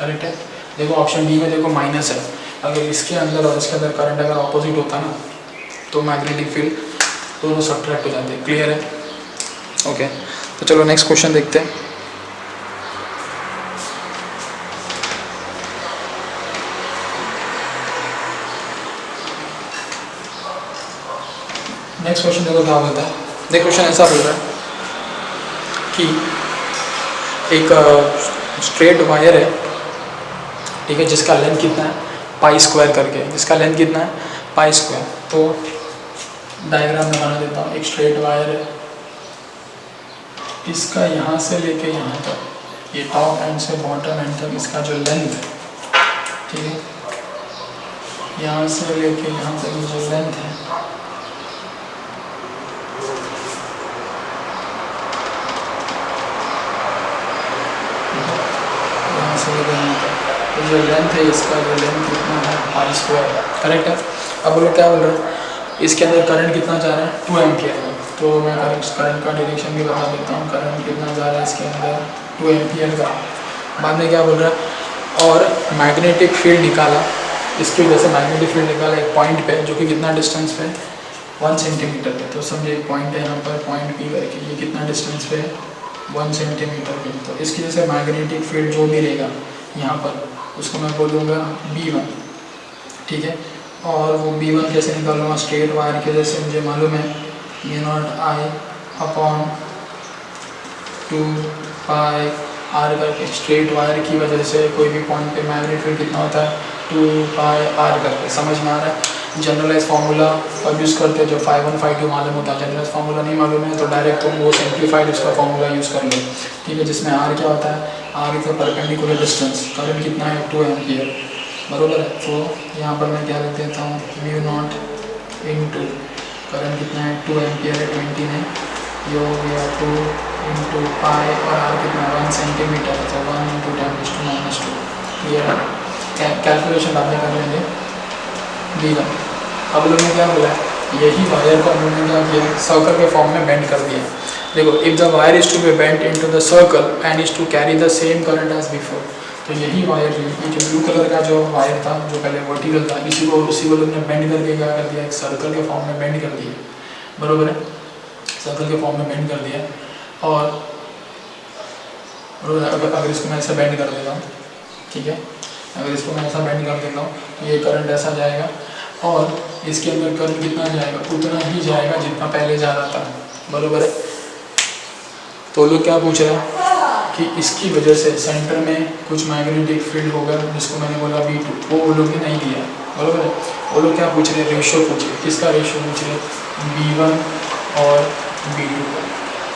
करेक्ट है। देखो ऑप्शन डी में देखो माइनस है, अगर इसके अंदर और इसके अंदर करंट अगर ऑपोजिट होता ना तो मैग्नेटिक फील्ड दोनों सब्ट्रैक्ट हो जाते हैं। क्लियर है? ओके, तो चलो नेक्स्ट क्वेश्चन देखते हैं। नेक्स्ट क्वेश्चन देखो क्या बोलता है। देखो क्वेश्चन ऐसा बोल रहा है कि एक स्ट्रेट वायर है, ठीक है, जिसका लेंथ कितना है पाई स्क्वायर करके, जिसका लेंथ कितना है पाई स्क्वायर। तो डायग्राम में बना देता हूँ। एक स्ट्रेट वायर है, इसका यहाँ से लेके यहाँ तक, ये टॉप एंड से बॉटम एंड तक इसका जो लेंथ है, ठीक है, यहाँ से लेके यहाँ तक जो लेंथ है, यहाँ से लेके यहाँ तक तो जो लेंथ है, इसका जो लेंथ कितना है पाई स्क्वायर, करेक्ट है। अब बोलो क्या बोल रहे हैं, इसके अंदर करंट कितना जा रहा है 2 एम्पियर है। तो मैं करंट का डायरेक्शन भी बता देता हूँ। करंट कितना जा रहा है इसके अंदर 2 एम्पियर का। बाद में क्या बोल रहा है, और मैग्नेटिक फील्ड निकाला, इसकी वजह से मैग्नेटिक फील्ड निकाला एक पॉइंट पे, जो कि कितना डिस्टेंस पे 1 सेंटीमीटर पे। तो समझे एक पॉइंट है यहाँ पर, पॉइंट पी करके, ये कितना डिस्टेंस पे है 1 सेंटीमीटर पे। तो इसकी वजह से मैग्नेटिक फील्ड जो भी रहेगा यहाँ पर, उसको मैं बोलूँगा B1, ठीक है। और वो B1 कैसे निकालूंगा, स्ट्रेट वायर की वजह से मुझे मालूम है mu naught I upon 2 pi r करके। स्ट्रेट वायर की वजह से कोई भी पॉइंट पे मैग्नेटिक फील्ड कितना होता है 2 पाई आर करके। समझ में आ रहा है? जनरलाइज फार्मूला कब यूज़ करते हैं, जो 5 1 5 2 मालूम होता है। जनरलाइज फार्मूला नहीं मालूम है तो डायरेक्ट तुम वो सिंप्लीफाइड उसका फार्मूला यूज़ कर लो, ठीक है, जिसमें आर क्या होता है, r is the perpendicular distance, current कितना है 2 एम्पियर, बरोबर है। तो यहाँ पर मैं क्या लिख देता हूँ, म्यू नॉट इंटू करंट कितना है 2 एम्पियर है, 20 ने ये हो गया 2 इंटू पाई, और आर कितना है 1 सेंटीमीटर, तो 1 इंटू 10⁻²। क्लियर है? कैलकुलेशन बाद में कर लेंगे। B1 अब लोगों ने क्या बोला है, यही वायर को हम लोगों ने क्या किया, सर्कल के फॉर्म में बेंड कर दिया। देखो, if the wire is to be bent into the circle and is to carry the same current as before, तो यही वायर, ये जो ब्लू कलर का जो वायर था, जो पहले वर्टिकल था, उसी को लोग ने बेंड करके क्या कर दिया, एक सर्कल के फॉर्म में बेंड कर दिया, बरोबर है, सर्कल के फॉर्म में बेंड कर दिया। और अगर इसको मैं ऐसा बेंड कर देता हूँ, ठीक है, अगर इसको मैं ऐसा बेंड कर देता हूँ, ये करंट ऐसा जाएगा, और इसके अंदर करंट कितना जाएगा, उतना ही जाएगा जितना पहले जा रहा था, बरोबर है। तो लोग क्या पूछ रहे हैं कि इसकी वजह से सेंटर में कुछ मैग्नेटिक फील्ड होगा, जिसको मैंने बोला B2, वो लोग ने नहीं दिया, बरोबर है। वो लोग क्या पूछ रहे हैं, रेशियो पूछ रहे हैं। किसका रेशियो पूछ रहे हैं, B1 और B2 का।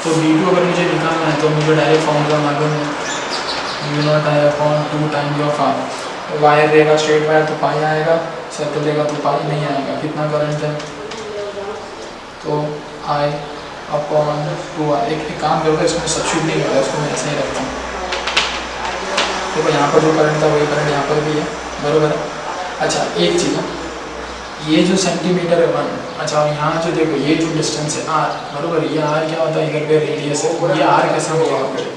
तो B2 अगर मुझे निकालना है तो मुझे डायरेक्ट फॉर्मूला मालूम है, mu naught I upon 2 times of r. Wire रहेगा स्ट्रेट वायर तो पाई आएगा, सर्कल रहेगा तो पाई नहीं आएगा। कितना करंट है, तो आई अपॉन 2r। एक काम करोगे, इसमें सब्स्टिट्यूट नहीं होगा, इसको मैं ऐसे ही रखता हूँ। देखो यहाँ पर जो करंट था वही करंट यहाँ पर भी है, बरोबर है। अच्छा एक चीज़ है, ये जो सेंटीमीटर है 1, अच्छा यहाँ जो देखो ये जो डिस्टेंस है r, बरोबर, ये r क्या होता है, इधर पे रेडियस है, ये r कैसे मिलेगा फिर,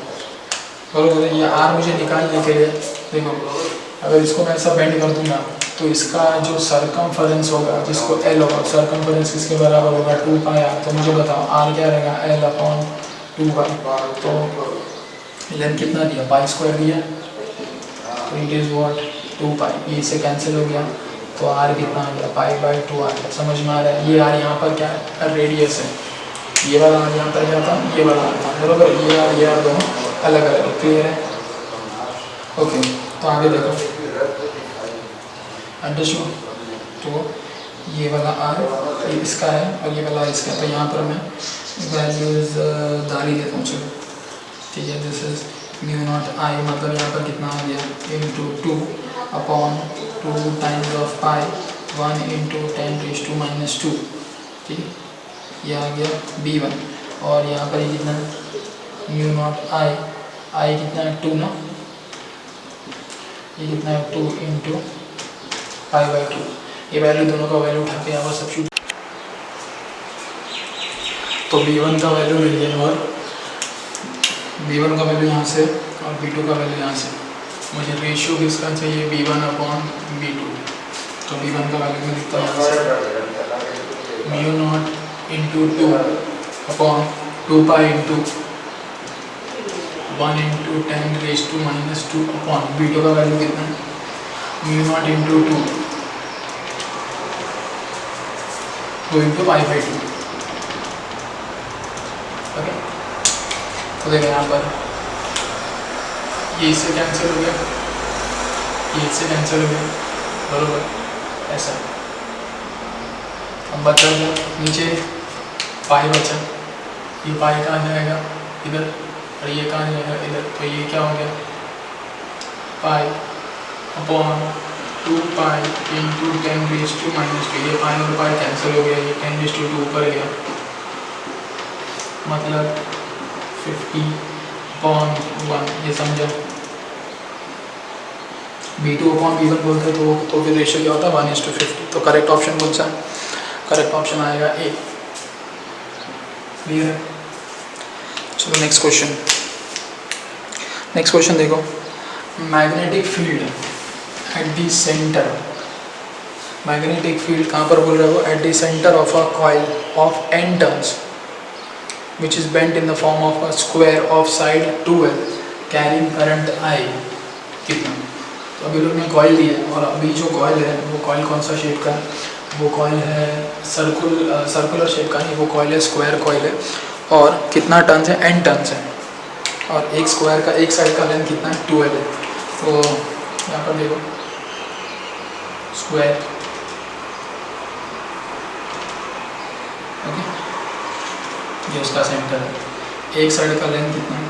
बरोबर है। ये r मुझे निकालने के लिए, देखो अगर इसको मैं ऐसा बेंड कर दूंगा तो इसका जो सरकमफरेंस होगा, जिसको L होगा, सरकमफरेंस किसके बराबर होगा 2 पाई r। तो मुझे बताओ r क्या रहेगा, L अपॉन 2 तो लेंथ कितना दिया, पाई स्क्वायर दिया, तो इट इज़ व्हाट 2 पाई, ये इससे कैंसिल हो गया, तो r कितना आ गया, पाई बाई 2 r। समझ में आ रहा है? ये r यहाँ पर क्या है, रेडियस है, ये वाला r यहाँ पर क्या था, ये वाला r था, बरोबर। ये r दोनों अलग अलग, क्लियर है? ओके, तो आगे देखो, अंडरस्टूड। तो ये वाला r ये इसका है और ये वाला इसका है, तो यहाँ पर मैं वैल्यूज़ डाल ही देता हूँ, चलो ठीक है। दिस इज म्यू नॉट आई, मतलब यहाँ पर कितना आ गया, into 2 upon 2 times of pi 1 into 10⁻², ठीक है, ये आ गया B1। और यहाँ पर ये कितना, म्यू नॉट आई कितना है 2 ना, ये कितना है 2 इंटू 5/2। ये वैल्यू दोनों का वैल्यू उठा के यहाँ पर सब्स्टिट्यूट, तो b1 का वैल्यू मिल गया और b1 का वैल्यू यहाँ से और b2 का वैल्यू यहाँ से। मुझे रेशियो किसका चाहिए, b1/b2। तो b1 का वैल्यू मैं लिखता हूँ यहाँ से μ0 into 2/2 pi into 1 into 10⁻² upon b2 का वैल्यू कितना है, μ0 इंटू 2 इंटू 5/2। ओके, तो देखो यहाँ पर ये इससे कैंसिल हो गया, ये इससे कैंसिल हो गया, बरोबर ऐसा। अब बचा क्या नीचे, पाई बचा, ये पाई कहाँ जाएगा इधर और ये कहाँ जाएगा इधर, तो ये क्या हो गया पाई अपॉन 2 पाई इंटू 10⁻²। ये पाई और पाई कैंसिल हो गया, ये 10⁻² ऊपर गया, मतलब 50/1। ये समझा। b2/b1 बोलते हैं तो फिर रेशियो क्या होता है 1:50। तो करेक्ट ऑप्शन कौन सा है, करेक्ट ऑप्शन आएगा ए। क्लियर है। चलो नेक्स्ट क्वेश्चन, नेक्स्ट क्वेश्चन देखो, magnetic field at the centre, magnetic field कहाँ पर बोल रहे हो, at the centre of a coil of n turns which is bent in the form of a square of side 2l carrying current I। कितना, तो अभी लोग ने कॉइल दिया है और अभी जो कॉइल है वो कॉइल कौन सा शेप का है, वो कॉइल है सर्कुलर शेप का नहीं, वो कॉइल है स्क्वायर कॉइल है। और कितना टर्न्स है, n टर्न्स है, और एक स्क्वायर का एक साइड का लेंथ कितना है 2l है। तो यहाँ पर देखो स्क्वायर, ओके, ये उसका सेंटर है, एक साइड का लेंथ कितना है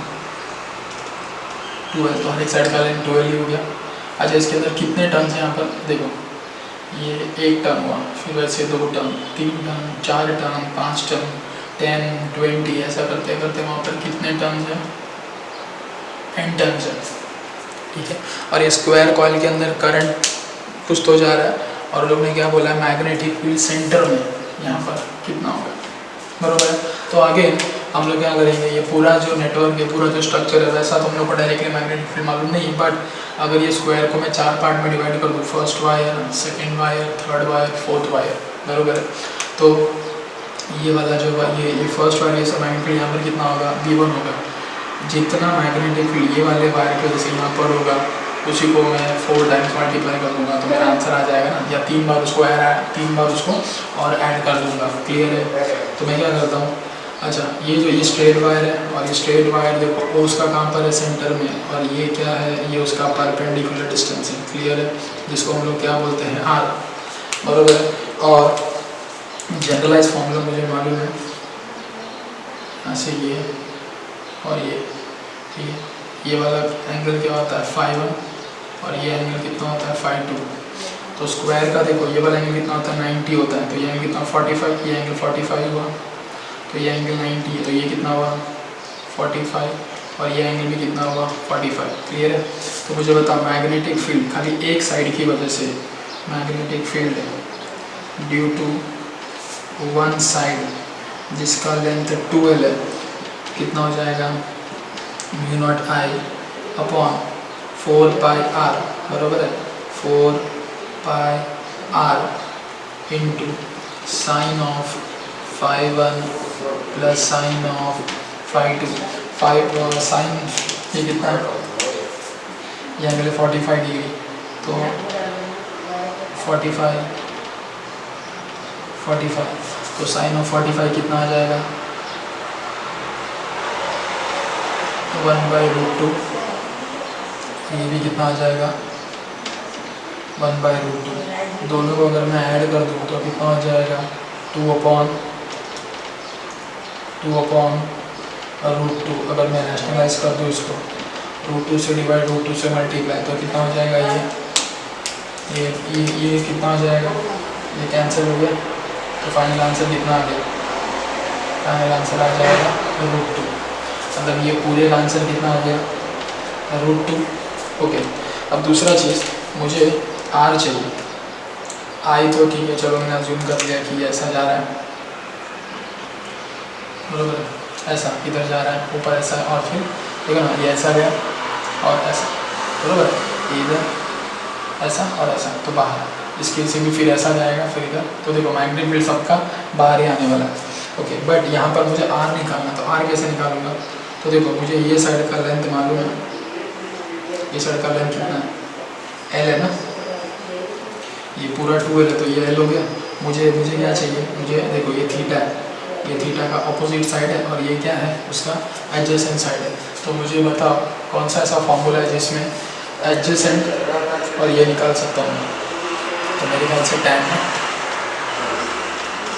2l, तो हर एक साइड का लेंथ 2l ही हो गया। अच्छा, इसके अंदर कितने टर्न्स हैं यहाँ पर देखो, ये एक टर्न हुआ, फिर वैसे 2 टर्न, 3 टर्न, 4 टर्न, 5 टर्न, 10, 20, ऐसा करते करते वहाँ पर कितने टर्न्स हैं, n टर्न्स है। ठीक है, और ये स्क्वायर कॉइल के अंदर करंट कुछ तो जा रहा है, और लोग ने क्या बोला है मैग्नेटिक फील्ड सेंटर में यहाँ पर कितना होगा, बरोबर है। तो आगे हम लोग क्या करेंगे, ये पूरा जो नेटवर्क है, पूरा जो स्ट्रक्चर है, वैसा तो हम लोग को डायरेक्टली मैग्नेटिक फील्ड मालूम नहीं, बट अगर ये स्क्वायर को मैं 4 पार्ट में डिवाइड कर दूँ, first wire, second wire, third wire, fourth wire, बरोबर है। तो ये वाला जो ये फर्स्ट वायर, ये सब मैग्नेटिक फील्ड यहाँ पर कितना होगा, v1 होगा। जितना मैग्नेटिक फील्ड ये वाले वायर के वजह से यहाँ पर होगा, उसी को मैं 4 टाइम्स मल्टीप्लाई कर दूँगा, तो मेरा आंसर आ जाएगा ना, या 3 बार उसको तीन बार उसको और ऐड कर दूँगा। क्लियर है। तो मैं क्या करता हूँ, अच्छा, ये जो ये स्ट्रेट वायर है, और ये स्ट्रेट वायर देखो वो उसका कहाँ पर है, सेंटर में, और ये क्या है, ये उसका परपेंडिकुलर डिस्टेंस है। क्लियर है, जिसको हम लोग क्या बोलते हैं r, बराबर है। और जनरलाइज फॉर्मूला मुझे मालूम है, ऐसे ये और ये, ठीक है, ये वाला एंगल क्या होता है φ1, और ये एंगल कितना होता है φ2। तो स्क्वायर का देखो ये वाला एंगल कितना होता है 90 होता है, तो ये एंगल कितना 45, ये एंगल 45 हुआ, तो ये एंगल 90 है, तो ये कितना हुआ 45, और ये एंगल भी कितना हुआ 45। क्लियर है। तो मुझे बताओ मैग्नेटिक फील्ड खाली एक साइड की वजह से, magnetic field due to one side जिसका लेंथ 2l है, कितना हो जाएगा μ0 I अपॉन 4πr, बराबर है 4πr into sine of φ1 plus sine of φ2। Sine ये कितना है, ये एंगल 45 डिग्री, तो 45, तो साइन ऑफ 45 कितना आ जाएगा 1/√2। ये भी कितना आ जाएगा 1/√2। दोनों को अगर मैं ऐड कर दूँ तो कितना हो जाएगा 2/√2। अगर मैं रैशनलाइज कर दूँ इसको, √2 से डिवाइड, √2 से मल्टीप्लाई, तो कितना हो जाएगा ये कितना हो जाएगा, ये कैंसिल हो गया, तो फाइनल आंसर कितना आ गया, फाइनल आंसर आ जाएगा √2। मतलब ये पूरे का आंसर कितना आ गया √2। ओके, अब दूसरा चीज़ मुझे r चाहिए, आई तो ठीक है, चलो मैंने अज्यूम कर लिया कि ये ऐसा जा रहा है, बरोबर है, ऐसा इधर जा रहा है, ऊपर ऐसा है, और फिर देखो ना ये ऐसा गया और ऐसा, बरोबर है, ये इधर ऐसा और ऐसा, तो बाहर इसके से भी फिर ऐसा जाएगा, फिर इधर, तो देखो मैग्नेटिक फील्ड सबका बाहर ही आने वाला है। ओके, बट यहाँ पर मुझे आर निकालना, तो आर कैसे निकालूंगा? तो देखो मुझे ये साइड का लेंथ मालूम है, ये साइड का लेंथ कितना है, एल है ना, ये पूरा 2L है, तो ये एल हो गया। मुझे क्या चाहिए, मुझे देखो ये थीटा है, ये थीटा का अपोजिट साइड है, और ये क्या है, उसका एडजेसेंट साइड है। तो मुझे बताओ कौन सा ऐसा फॉर्मूला है जिसमें एडजेसेंट और ये निकाल सकता हूँ मैं? तो मेरे ख्याल से tan है,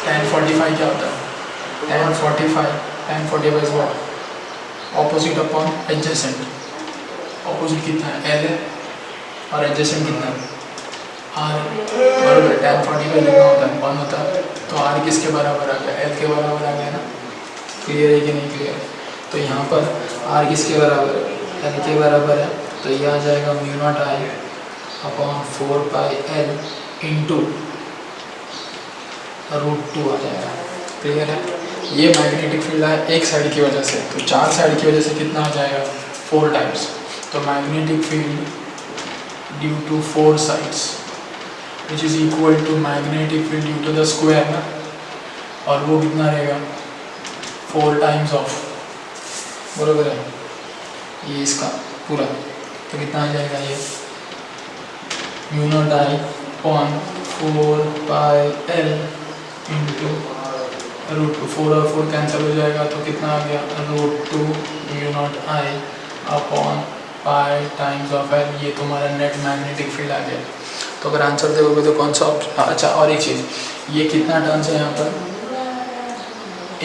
tan 45 क्या होता है, tan 45 is what, opposite upon adjacent. Opposite कितना है, एल है, और एडजेसेंट कितना है, आर, बराबर। tan 45 कितना होता है, 1 होता है, तो आर किसके बराबर आ गया, एल के बराबर आ गया ना। क्लियर है कि नहीं क्लियर है? तो यहाँ पर आर किसके बराबर है, एल के बराबर है, तो ये आ जाएगा mu naught I upon 4 pi L into √2 आ जाएगा। क्लियर है? ये मैग्नेटिक फील्ड है एक साइड की वजह से, तो 4 साइड की वजह से कितना आ जाएगा, 4 टाइम्स। तो magnetic field due to 4 sides which is equal to magnetic field due to the square ना, और वो कितना रहेगा, 4 टाइम्स ऑफ, बराबर है, ये इसका पूरा, तो कितना आ जाएगा ये mu naught I upon 4 pi L into √2, 4 और 4 कैंसिल हो जाएगा, तो कितना आ गया, √2 mu naught I upon pi times of L. ये तुम्हारा नेट मैग्नेटिक फील्ड आ गया। तो अगर आंसर देखोगे तो कौन सा ऑप्शन, अच्छा और एक चीज़, ये कितना टर्न्स है यहाँ पर,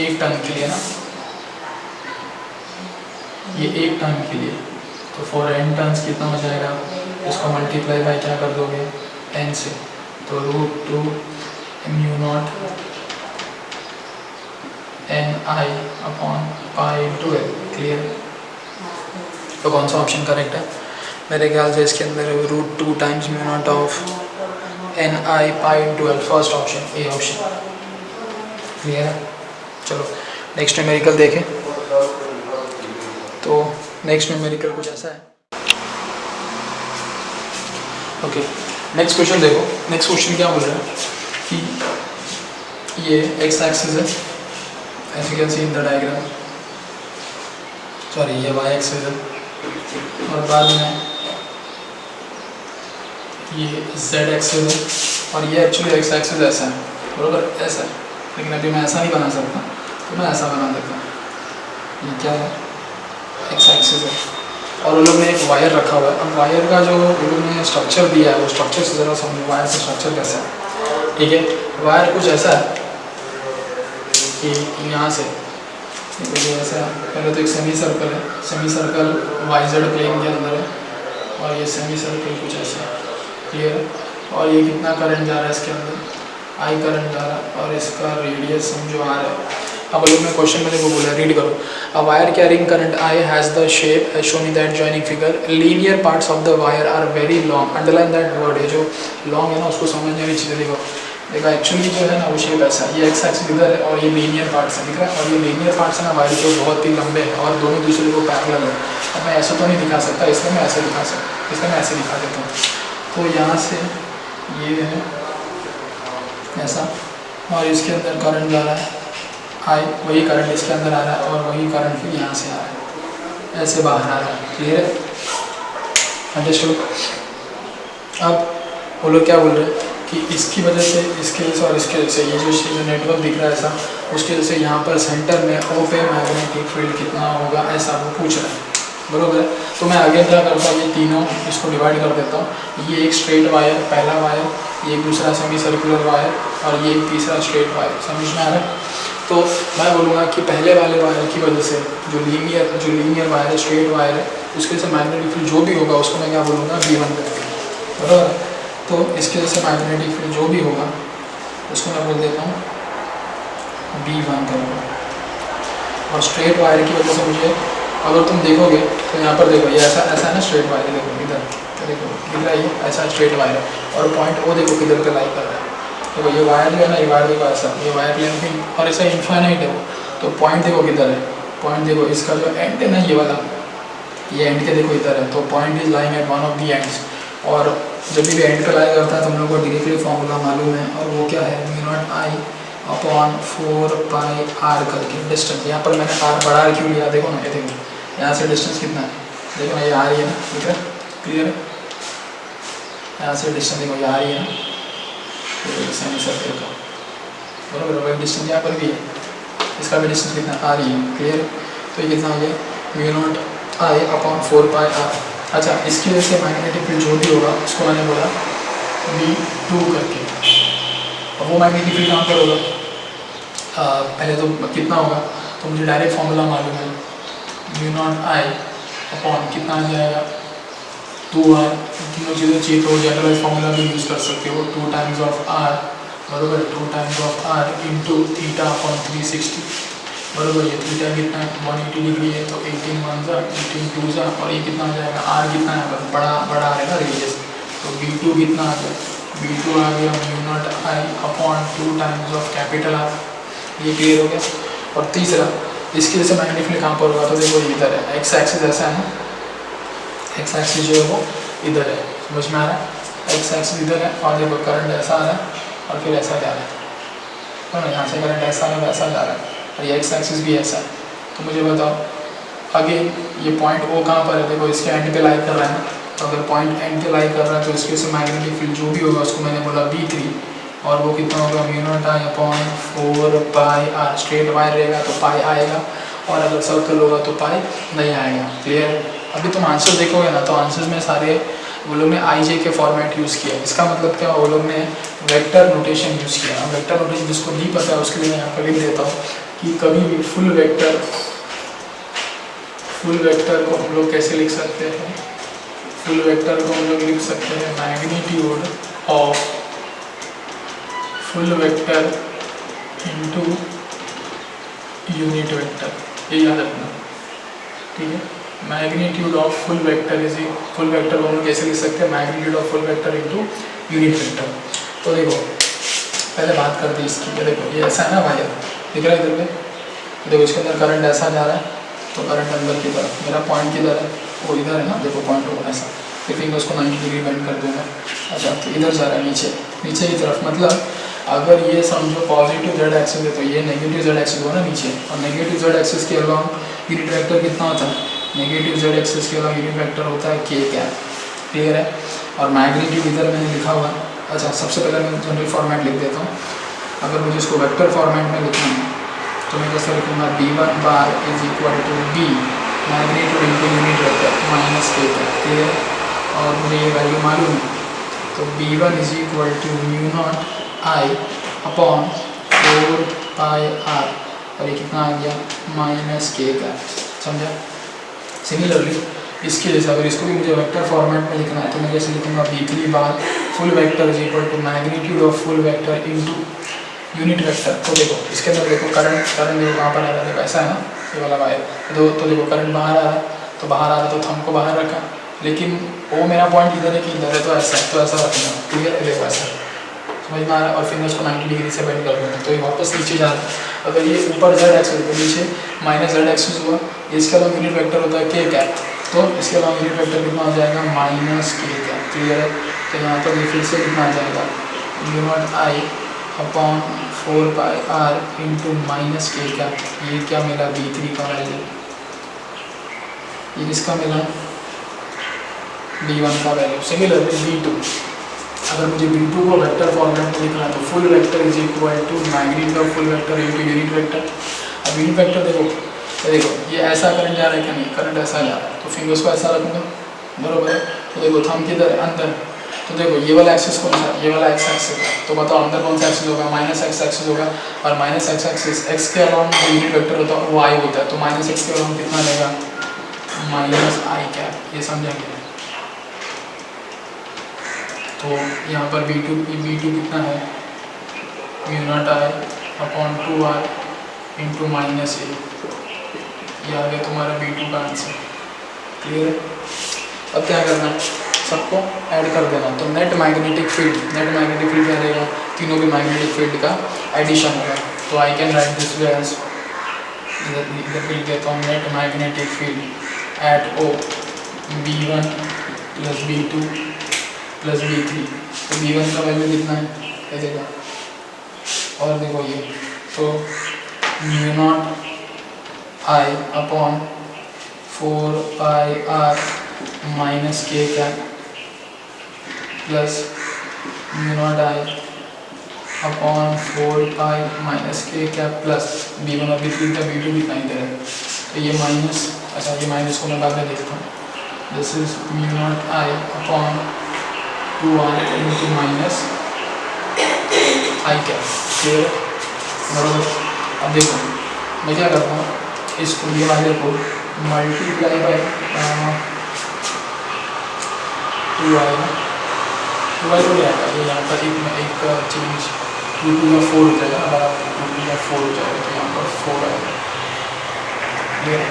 1 टर्न के लिए ना, ये 1 टर्न के लिए, तो फॉर n टर्न्स कितना हो जाएगा, इसको मल्टीप्लाई बाय क्या कर दोगे, n से, तो √2 mu not an I upon pi into L. Clear? तो कौन सा ऑप्शन करेक्ट है? मेरे ख्याल से इसके अंदर √2 times mu naught of N I pi into L, first option, A option. Clear है? चलो नेक्स्ट न्यूमेरिकल देखें। तो नेक्स्ट न्यूमेरिकल कुछ ऐसा है। ओके, नेक्स्ट क्वेश्चन देखो। नेक्स्ट क्वेश्चन क्या बोल रहा है कि ये एक्स एक्सिस है, as you can see in the diagram, sorry ये वाई एक्सिस है, और बाद में ये जेड एक्सिस है, और ये एक्चुअली एक्स एक्सिस ऐसा है, बराबर, ऐसा है, लेकिन अभी मैं ऐसा नहीं बना सकता, तो मैं ऐसा बना देता हूँ। ये क्या है, एक्स एक्सिस है, और उन लोग ने एक वायर रखा हुआ है। अब वायर का जो उन लोग ने स्ट्रक्चर दिया है, वो स्ट्रक्चर से ज़रा समझो, वायर का स्ट्रक्चर कैसा है। ठीक है, वायर कुछ ऐसा है कि यहाँ से देखिए ऐसा, पहले तो एक सेमी सर्कल है, सेमी सर्कल वाइजेड प्लेन के अंदर है, और ये सेमी सर्कल कुछ ऐसा है। क्लियर है? और ये कितना करंट जा रहा है इसके अंदर, आई करंट जा रहा है, और इसका रेडियस समझो आ रहा है। अब लोग ने क्वेश्चन में देखो बोला, रीड करो, a wire carrying current I has the shape as shown in that joining figure, linear parts of the wire are very long, underline that word है, जो लॉन्ग है ना उसको समझने की चीज़ें देखो। देखो एक्चुअली जो है ना वो शेप ऐसा है, ये एक्स एक्सिस इधर है, और ये लीनियर पार्ट्स है, दिख रहा है, और ये लीनियर पार्ट्स है ना वायर के बहुत ही लंबे हैं, और दोनों दूसरे को पैरेलल है। अब मैं ऐसा तो नहीं दिखा सकता, इसलिए मैं ऐसे दिखा सकता, इसलिए मैं ऐसे दिखा देता हूँ। तो यहाँ से ये है ऐसा, और इसके अंदर करंट जा रहा है आई, वही करंट इसके अंदर आ रहा है, और वही करंट फिर यहाँ से आ रहा है, ऐसे बाहर आ रहा है। क्लियर है? अंडरस्टूड? अब वो लोग क्या बोल रहे हैं कि इसकी वजह से, इसके वजह से और इसके वजह से, ये जो नेटवर्क दिख रहा है ऐसा, उसकी वजह से यहाँ पर सेंटर में ओ पे मैग्नेटिक फील्ड कितना होगा, ऐसा वो पूछ रहा है, बरोबर है। तो मैं आगे क्या करता हूँ, ये तीनों इसको डिवाइड कर देता हूँ। ये एक स्ट्रेट वायर, पहला वायर, ये एक दूसरा सेमी सर्कुलर वायर, और ये एक तीसरा स्ट्रेट वायर, समझ में आ रहा है? तो मैं बोलूँगा कि पहले वाले वायर की वजह से जो लीनियर वायर है, स्ट्रेट वायर है, उसके वजह से मैग्नेटिक फील्ड जो भी होगा उसको मैं क्या बोलूँगा, V1 करके, बराबर। तो इसके वजह से मैग्नेटिक फील्ड जो भी होगा उसको मैं बोल देता हूँ V1 करके। और स्ट्रेट वायर की वजह से मुझे, अगर तुम देखोगे तो यहाँ पर देखो, ये ऐसा ऐसा है ना स्ट्रेट वायर, देखो इधर, तो देखो दिख रहा है, ये ऐसा स्ट्रेट वायर है, और पॉइंट ओ देखो किधर पे लाई कर रहा है, देखो ये वायर जो है ना, ये वायर देखो ऐसा, ये वायर लेंथ और ऐसा इन्फाइनाइट है वो। तो पॉइंट देखो किधर है, पॉइंट देखो इसका जो एंड है ना ये वाला, ये एंड के देखो इधर है, तो point is lying at one of the ends. और जब भी एंड पे लाई करता है तो हम लोग को डायरेक्टली फॉर्मूला मालूम है, और वो क्या है, mu naught I upon 4 pi r करके डिस्टेंस। यहाँ पर मैंने आर बड़ा आर क्यों लिया, देखो ना, ये देखो यहाँ से डिस्टेंस कितना है, देखो ना ये आ रही है ना, ठीक है, क्लियर है। यहाँ से डिस्टेंस देखो ये आ रही है ना, सेमी सर्कल का, बराबर। डिस्टेंस यहाँ पर भी है, इसका भी डिस्टेंस कितना आ रही है, क्लियर। तो ये कितना हो गया, mu naught I upon 4 pi r. अच्छा, इसकी वजह से मैग्नेटिक फील्ड जो भी होगा उसको मैंने बोला V2 करके। और वो मैग्नेटिक फील्ड कहाँ पर होगा, पहले तो कितना होगा, तो मुझे डायरेक्ट फॉर्मूला मालूम है, म्यू नॉट आई अपॉन कितना आ जाएगा 2R। तीनों चीज़ें चाहिए तो जनरलाइज फॉर्मूला भी यूज़ कर सकते हो, 2 टाइम्स ऑफ R, बराबर, 2 times of R into theta upon 360, बराबर। ये थीटा कितना है 180 डिग्री है, तो 18 1 जा 18 2 जा, और ये कितना आ जाएगा, R कितना है, बड़ा बड़ा आ रहेगा रेडियस, तो V2 कितना आ गया, V2 आ गया mu naught I upon 2 times of capital R। ये क्लियर हो गया। और तीसरा, इसकी वजह से मैग्नेटिक फील्ड कहाँ पर होगा, तो देखो इधर है, एक्स एक्सिस ऐसा है ना, एक्स एक्सिस जो है वो इधर है, समझ में आ रहा है, एक्स एक्सिस इधर है, और देखो करंट ऐसा आ रहा है और फिर ऐसा जा रहा है, तो ना यहाँ से करंट ऐसा आ रहा है वैसा जा रहा है, और ये एक्स एक्सिस भी ऐसा है। तो मुझे बताओ अगेन ये पॉइंट ओ कहाँ पर है, देखो इसके एंड पे लाई कर रहा है ना, तो अगर पॉइंट एंड पे लाई कर रहा है तो इसके से मैग्नेटिक फील्ड जो भी होगा उसको मैंने बोला V3, और वो कितना होगा, mu naught I upon 4 pi r. Straight wire रहेगा तो पाई आएगा, और अगर सर्कल होगा तो पाई नहीं आएगा, क्लियर। अभी तुम आंसर देखोगे ना, तो आंसर्स में सारे वो लोग ने आई के फॉर्मेट यूज़ किया। इसका मतलब क्या, वो लोग ने वेक्टर नोटेशन यूज़ किया। वेक्टर नोटेशन जिसको नहीं पता है उसके लिए मैं यहाँ पर लिख देता हूँ कि कभी भी फुल वेक्टर को हम लोग कैसे लिख सकते हैं, फुल वेक्टर को हम लोग लिख सकते हैं magnitude of full vector into unit vector, ये याद रखना, ठीक है। Magnitude of full vector is, full vector को हम लोग कैसे लिख सकते हैं, magnitude of full vector into unit vector. तो देखो पहले बात करते हैं इसकी, ये देखो ये ऐसा है ना वायर, दिख रहा है इधर पे, देखो इसके अंदर करंट ऐसा जा रहा है, तो करंट अंदर की तरफ, मेरा पॉइंट किधर है, वो इधर है ना, देखो पॉइंट हो ऐसा, फिर मैं उसको 90 डिग्री बेंड कर दूँगा। अच्छा, तो इधर जा रहा है नीचे, नीचे की तरफ, मतलब अगर ये समझो पॉजिटिव जेड एक्सिस है तो ये नेगेटिव जेड एक्सिस हुआ ना नीचे, और नेगेटिव जेड एक्सिस के अलॉन्ग यूनिट वेक्टर कितना होता है, नेगेटिव जेड एक्सिस के अलॉन्ग यूनिट वेक्टर होता है के कैप, क्लियर है। और मैग्नीट्यूड इधर मैंने लिखा हुआ है। अच्छा, सबसे पहले मैं जनरल फॉर्मेट लिख देता हूँ। अगर मुझे इसको वेक्टर फॉर्मेट में लिखना है तो मैं कैसे लिखूँगा, B1 bar is equal to B magnitude into unit vector minus के कैप, क्लियर। और मुझे ये वैल्यू मालूम है, तो B1 is equal to mu naught I upon 4 pi r, और ये कितना आ गया माइनस के का, समझा। सिमिलरली इसके जैसे अगर इसको भी मुझे वेक्टर फॉर्मेट में लिखना है तो मैं जैसे लिखूँगा B3 bar full vector is equal to magnitude of full vector into unit vector. तो देखो इसके अंदर देखो करंट देखो कहाँ पर आ रहा है, देखो ऐसा है ना ये वाला वायर, तो देखो करंट बाहर आ रहा है, तो बाहर आ रहा है तो थंब को बाहर रखा, लेकिन वो मेरा पॉइंट इधर है कि इधर है, तो ऐसा रखना, क्लियर है, देखो ऐसा समझ में आ रहा है। और फिर मैं उसको 90 डिग्री से बेंड कर दूँगा, तो ये वापस नीचे जा रहा है। अगर ये ऊपर जेड एक्सिस तो नीचे माइनस जेड एक्सिस हुआ, इसके अलावा यूनिट वेक्टर होता है के कैप, तो इसके अलावा यूनिट वेक्टर कितना हो जाएगा माइनस के कैप, क्लियर है। तो यहाँ पर ये फिर से कितना आ जाएगा, mu naught I upon 4 pi r into minus के कैप। ये क्या मिला, B3 का वैल्यू, ये किसका मिला, B1 का वैल्यू। सिमिलरली B2, अगर मुझे B2 को वेक्टर फॉर्मेट में लिखना है तो full vector is equal to magnitude of full vector into unit vector. अब यूनिट वेक्टर देखो ये ऐसा करंट जा रहा है क्या, नहीं, करंट ऐसा जा रहा है, तो फिंगर्स को ऐसा रखूँगा, बरोबर है। तो देखो थंब किधर है, अंदर, तो देखो ये वाला एक्सिस कौन सा, ये वाला एक्स एक्सिस है, तो बताओ अंदर कौन सा एक्सिस होगा, माइनस एक्स एक्सिस होगा। और माइनस एक्स एक्सिस एक्स के अलॉन्ग जो यूनिट वेक्टर होता है वो आई होता है, तो माइनस एक्स के अलॉन्ग कितना रहेगा, माइनस आई कैप, ये समझेंगे। तो यहाँ पर B2 कितना है, mu naught I upon 2R into minus ए, ये आ गया तुम्हारा B2 का आंसर, क्लियर है। अब क्या करना है, सबको ऐड कर देना, तो नेट मैग्नेटिक फील्ड क्या रहेगा, तीनों के मैग्नेटिक फील्ड का एडिशन होगा। तो I can write this way as, इधर पे लिख देता हूँ net magnetic field at O B1 plus B2 plus B3। तो B1 का वैल्यू कितना है ये देखो, और देखो ये तो mu naught I upon 4πr minus के cap plus mu naught I upon 4π minus के कैप प्लस B1 और B3 का B2 कितना ही दे रहा है। तो ये माइनस, अच्छा ये माइनस को मैं बाद में देखता हूँ। This is mu naught I upon 2r into minus I cap. Clear है, बराबर। अब देखो मैं क्या करता हूँ, इसको ये वाले को मल्टीप्लाई बाय 2i ना, 2i तो क्या आएगा, ये यहाँ पर एक चेंज 2 2 या 4 हो जाएगा, बराबर 2 2 या 4 हो जाएगा, तो यहाँ पर 4 आएगा। क्लियर है,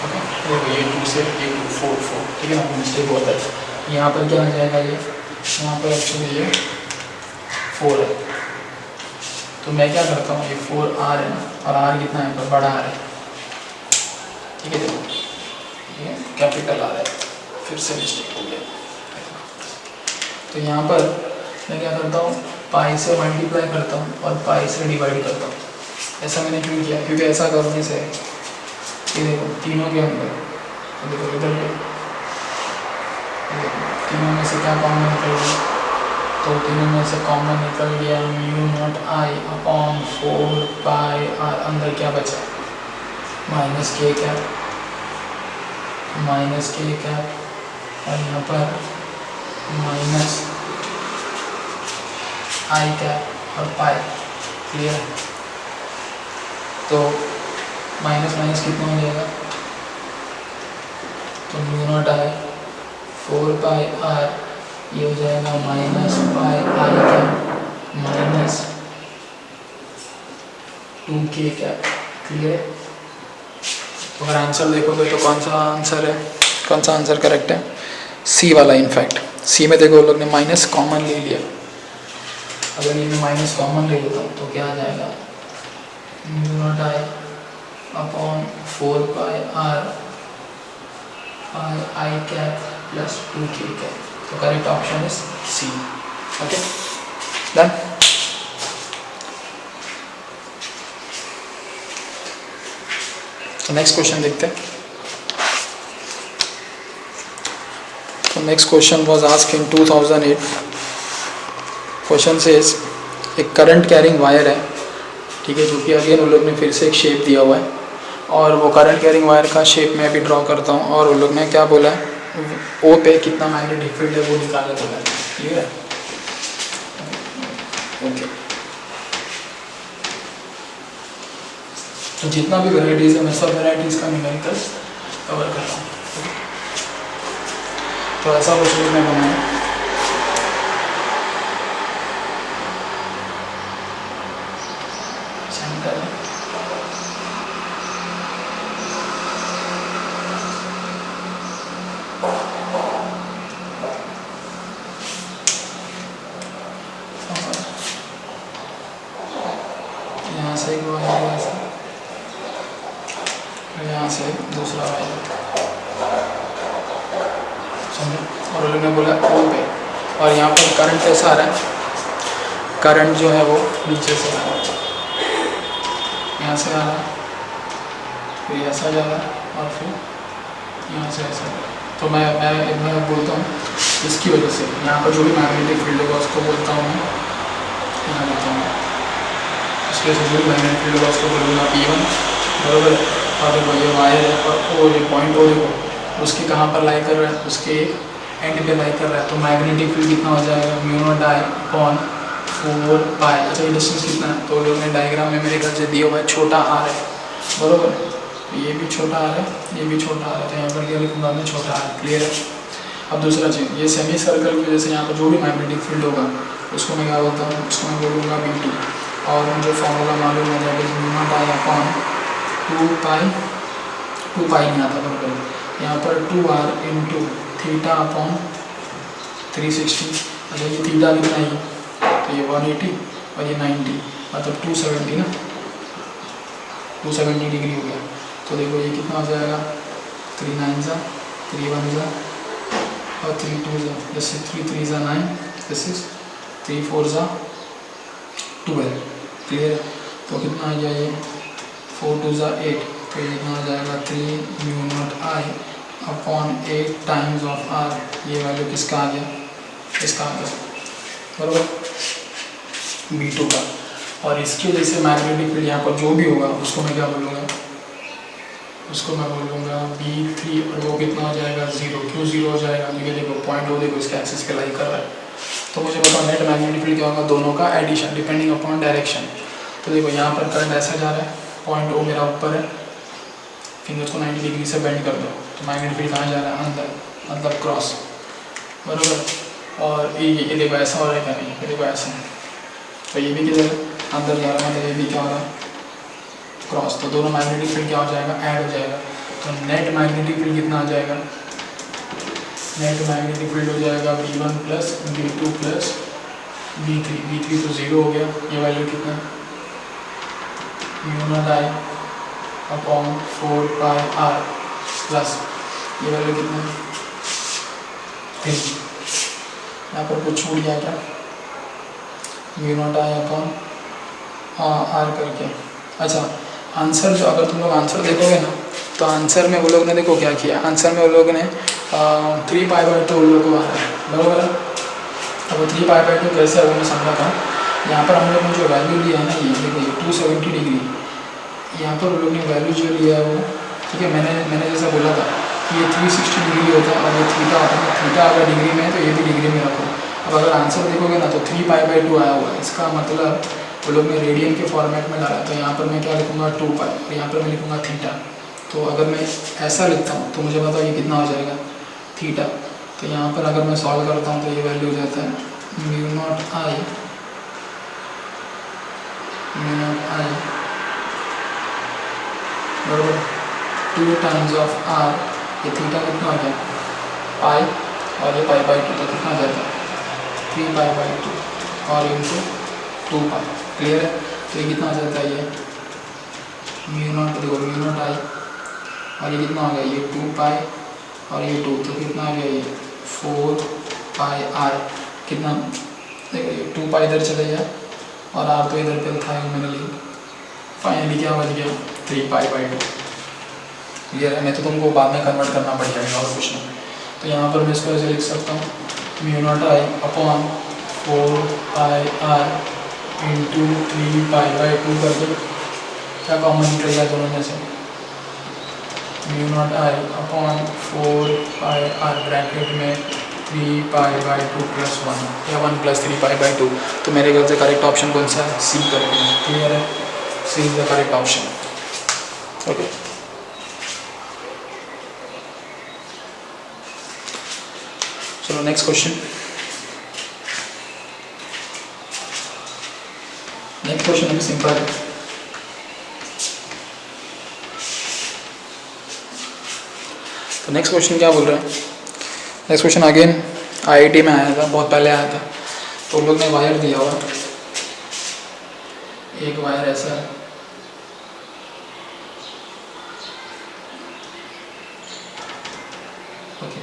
ओके। देखो ये 2 से ये 2 4 4, ठीक है ना, मिस्टेक होता है। यहाँ पर क्या आ जाएगा, ये यहाँ पर एक्चुअली ये 4 है। तो मैं क्या करता हूँ, ये 4r है ना, और r कितना है पर बड़ा r है, ठीक है। देखो ये कैपिटल R है, फिर से मिस्टेक हो गया। तो यहाँ पर मैं क्या करता हूँ, पाई से मल्टीप्लाई करता हूँ और पाई से डिवाइड करता हूँ। ऐसा मैंने क्यों किया, क्योंकि ऐसा करने से ये देखो तीनों के अंदर, देखो इधर पे तीनों में से क्या कॉमन निकल गया, तो तीनों में से कॉमन निकल गया mu naught I upon 4πr, अंदर क्या बचा माइनस के कैप, माइनस के कैप, और यहाँ पर माइनस I कैप और पाई। क्लियर है, तो माइनस माइनस कितना हो जाएगा, तो म्यू नॉट I 4πr, ये हो जाएगा minus pi I cap minus 2k cap. Clear है, तो अगर आंसर देखोगे तो कौन सा आंसर है, कौन सा आंसर करेक्ट है, सी वाला। इनफैक्ट सी में देखो लोग ने माइनस कॉमन ले लिया, अगर ये मैं माइनस कॉमन ले लेता हूँ तो क्या आ जाएगा, mu naught I upon 4πr I cap plus 2k cap. तो correct option is C. Okay done. तो नेक्स्ट क्वेश्चन देखते हैं। तो next question was asked in 2008। Question says एक करंट कैरिंग वायर है, ठीक है, जो कि अगेन उन लोग ने फिर से एक शेप दिया हुआ है, और वो करंट कैरिंग वायर का शेप मैं भी ड्रॉ करता हूँ, और उन लोग ने क्या बोला है, ओ पे कितना मैग्नेटिक फील्ड है वो निकालने बोला है। क्लियर है, ओके। तो जितना भी वेराइटीज़ है मैं सब वेराइटीज़ का न्यूमेरिकल्स कवर करता हूँ। तो ऐसा कुछ भी मैं बनाया, सेंटर है, यहाँ से एक वायर, यहाँ से दूसरा वायर, समझो। और उन्होंने बोला ओ पे, और यहाँ पर करंट कैसा आ रहा है, करंट जो है वो नीचे से आ रहा है, यहाँ से आ रहा है, फिर ऐसा जा रहा है, और फिर यहाँ से ऐसा जा रहा है। तो मैं बोलता हूँ इसकी वजह से यहाँ पर जो भी मैग्नेटिक फील्ड होगा उसको बोलता हूँ मैं, यहाँ लेता हूँ इसकी वजह से जो भी मैग्नेटिक फील्ड होगा उसको बोलूँगा P1, बराबर। और देखो ये वायर है, और ये पॉइंट हो देखो उसके कहाँ पर लाई कर रहा है, उसके एंड पे लाई कर रहा है। तो मैग्नेटिक फील्ड कितना हो जाएगा, म्यू नॉट I अपॉन 4π। अच्छा ये डिस्टेंस कितना है, तो लोगों ने डायग्राम में मेरे ख्याल से दिया हुआ है, छोटा r है, बराबर। ये भी छोटा r है, ये भी छोटा r है, तो यहाँ पर क्या लिखूँगा मैं, छोटा r। क्लियर है। अब दूसरा चीज़, ये सेमी सर्कल की वजह से यहाँ पर जो भी मैग्नेटिक फील्ड होगा उसको मैं क्या बोलता हूँ, उसको मैं बोलूँगा B2, और मुझे फॉर्मूला मालूम है that is mu naught I upon 2π नहीं आता बराबर, यहाँ पर 2r इंटू थीटा अपॉन 360। अच्छा ये थीटा कितना है, तो ये 180 और ये 90, मतलब 270 ना, 270 डिग्री हो गया। तो देखो ये कितना हो जाएगा, 3 9 ज़ा, 3 1 ज़ा और 3 2 ज़ा, जैसे 3 3 ज़ा 9, दिस इज 3 4 ज़ा 12। क्लियर है? तो कितना आ गया ये 4 2 ज़ा 8, तो ये कितना हो जाएगा 3 mu naught I upon 8 times of r. ये वैल्यू किसका आ गया, इसका आ गया, बराबर, V2 का। और इसकी वजह से मैग्नेटिक फील्ड यहाँ पर जो भी होगा उसको मैं क्या बोलूँगा, उसको मैं बोलूँगा B3, और वो कितना हो जाएगा 0। क्यों 0 हो जाएगा, क्योंकि देखो पॉइंट हो, देखो इसके एक्सिस के लाई कर रहा है। तो मुझे बताओ नेट मैग्नेटिक फील्ड क्या होगा, दोनों का एडिशन डिपेंडिंग अपॉन डायरेक्शन। तो देखो यहाँ पर करंट ऐसा जा रहा है, पॉइंट O मेरा ऊपर है, फिंगर्स को 90 डिग्री से बेंड कर दो, तो मैग्नेटिक फील्ड कहाँ जा रहा है, अंदर, मतलब क्रॉस, बराबर। और ये देखो ऐसा हो रहा है क्या, नहीं, ये देखो ऐसा, तो ये भी किधर अंदर जा रहा है, मतलब ये भी क्या हो रहा है, क्रॉस। तो दोनों मैग्नेटिक फील्ड क्या हो जाएगा, ऐड हो जाएगा। तो नेट मैग्नेटिक फील्ड कितना आ जाएगा, नेट मैग्नेटिक फील्ड हो जाएगा V1 plus V2 plus V3। V3 तो 0 हो गया, ये वैल्यू कितना, mu naught I upon 4 pi r plus ये वैल्यू कितना है 3। यहाँ पर कुछ छूट गया क्या, mu naught I upon r करके। अच्छा, आंसर जो, अगर तुम लोग आंसर देखोगे ना, तो आंसर में वो लोग ने देखो क्या किया, आंसर में वो लोग ने 3 पाई बाई 2 लोग को आ रहा है, बराबर है। अब वो 3 पाई बाई 2 कैसे है वो मैं समझाता हूँ। यहाँ पर हम लोग ने जो वैल्यू लिया है ना, ये देखो 270 डिग्री, यहाँ पर वो लोग ने वैल्यू जो लिया है वो, ठीक है, मैंने जैसा बोला था कि ये 360 डिग्री होता है और ये थीटा होता है। थीटा अगर डिग्री में है तो ये भी डिग्री में रखो। अब अगर आंसर देखोगे ना तो 3 पाई बाई 2 आया हुआ है, इसका मतलब वो लोग ने रेडियन के फॉर्मेट में डाला है। तो यहाँ पर मैं क्या लिखूँगा 2 पाई, और यहाँ पर मैं लिखूँगा थीटा। तो अगर मैं ऐसा लिखता हूँ तो मुझे बताओ ये कितना हो जाएगा, थीटा। तो यहाँ पर अगर मैं सॉल्व करता हूँ तो ये वैल्यू हो जाता है म्यू नॉट आई बराबर 2 टाइम्स ऑफ आर, ये थीटा कितना हो गया पाई, और ये पाई बाई 2, तो कितना जाता है 3 पाई बाई 2 और इंटू 2 पाई। क्लियर है? तो ये कितना आ जाता है, ये म्यू नॉट, देखो म्यू नॉट आई, और ये कितना हो गया, ये 2 पाई और ये 2, तो कितना आ गया, ये 4 पाई आर। कितना, देखो ये 2 पाई इधर चले गया और आर तो इधर पे था मैंने लिख, फाइनली क्या बच गया 3 पाई बाई 2। क्लियर है? नहीं तो तुमको बाद में कन्वर्ट करना पड़ जाएगा और कुछ नहीं। तो यहाँ पर मैं इसको ऐसे लिख सकता हूँ, mu naught I upon 4 pi r into 3 pi by 2 कर दो। क्या कॉमन निकल गया दोनों में से, mu naught I upon 4 pi r bracket में 3 पाई बाई 2 प्लस 1 या 1 प्लस 3 पाई बाई 2। तो मेरे ख्याल से करेक्ट ऑप्शन कौन सा है, सी करेक्ट है। क्लियर है? C is the correct option. Okay, चलो नेक्स्ट क्वेश्चन। नेक्स्ट क्वेश्चन अभी सिंपल है। तो नेक्स्ट क्वेश्चन क्या बोल रहा है, नेक्स्ट क्वेश्चन अगेन आईआईटी में आया था, बहुत पहले आया था। तो उन लोग ने वायर दिया हुआ, एक वायर ऐसा है, ओके,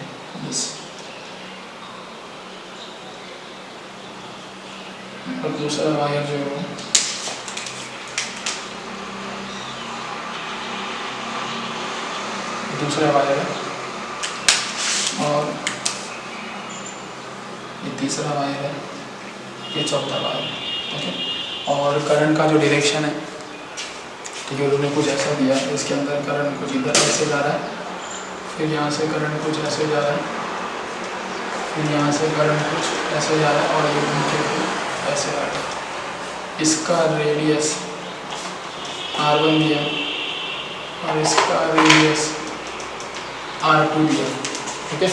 और दूसरा वायर जो है दूसरा वायर है, और ये तीसरा वायर है, ये चौथा वायर है। ओके, और करंट का जो डायरेक्शन है, ठीक है, उन्होंने कुछ ऐसा दिया है, इसके अंदर करंट कुछ इधर ऐसे जा रहा है, फिर यहाँ से करंट कुछ ऐसे जा रहा है, फिर यहाँ से करंट कुछ ऐसे जा रहा है, और ये नीचे ऐसे आ रहा है। इसका रेडियस R1 दिया और इसका रेडियस R2 दिया। ठीक है,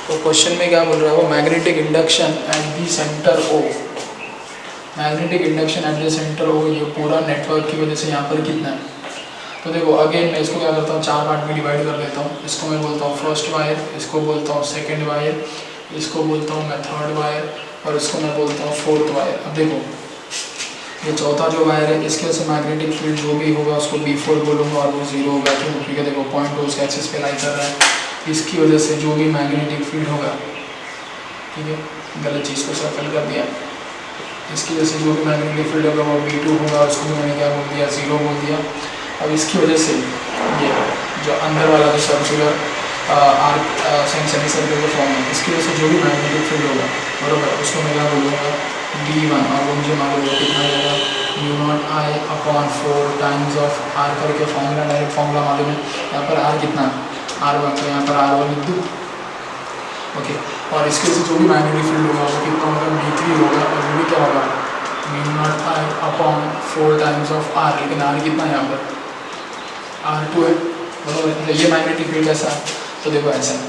तो क्वेश्चन में क्या बोल रहा है वो, magnetic induction at the centre O, magnetic induction at the centre O, ये पूरा नेटवर्क की वजह से यहाँ पर कितना है। तो देखो अगेन मैं इसको क्या करता हूँ, 4 पार्ट में डिवाइड कर लेता हूँ। इसको मैं बोलता हूँ फर्स्ट वायर, इसको बोलता हूँ सेकेंड वायर, इसको बोलता हूँ मैं थर्ड वायर, और इसको मैं बोलता हूँ फोर्थ वायर। अब देखो ये चौथा जो वायर है इसके वजह से मैग्नेटिक फील्ड जो भी होगा उसको B4 बोलूँगा और वो 0 होगा। क्यों? क्योंकि देखो पॉइंट उसके एक्सिस पे लाई कर रहा है, इसकी वजह से जो भी मैग्नेटिक फील्ड होगा, ठीक है, गलत चीज़ को सर्कल कर दिया, इसकी वजह से जो भी मैग्नेटिक फील्ड होगा वो B2 होगा, उसको भी मैंने क्या बोल दिया, 0 बोल दिया। अब इसकी वजह से ये जो अंदर वाला जो सर्कुलर आर्क सेमी सर्कल का फॉर्म है, इसकी वजह से जो भी मैग्नेटिक फील्ड होगा बराबर उसको मैं क्या बोलूँगा, B1, और वो मुझे मालूम है कितना जाएगा, μ0I/4 टाइम्स ऑफ R करके फॉर्मूला, डायरेक्ट फॉर्मूला मालूम है। यहाँ पर R कितना, R1, तो यहाँ पर R1 लिख दूँ, ओके। और इसके वजह से जो भी मैग्नेटिक फील्ड होगा वो कितना होगा, B3 होगा, और वो भी क्या होगा, μ0I/4 टाइम्स ऑफ R, लेकिन R कितना है यहाँ पर, R2 है बराबर। ये मैग्नेटिक फील्ड कैसा है, तो देखो ऐसा है,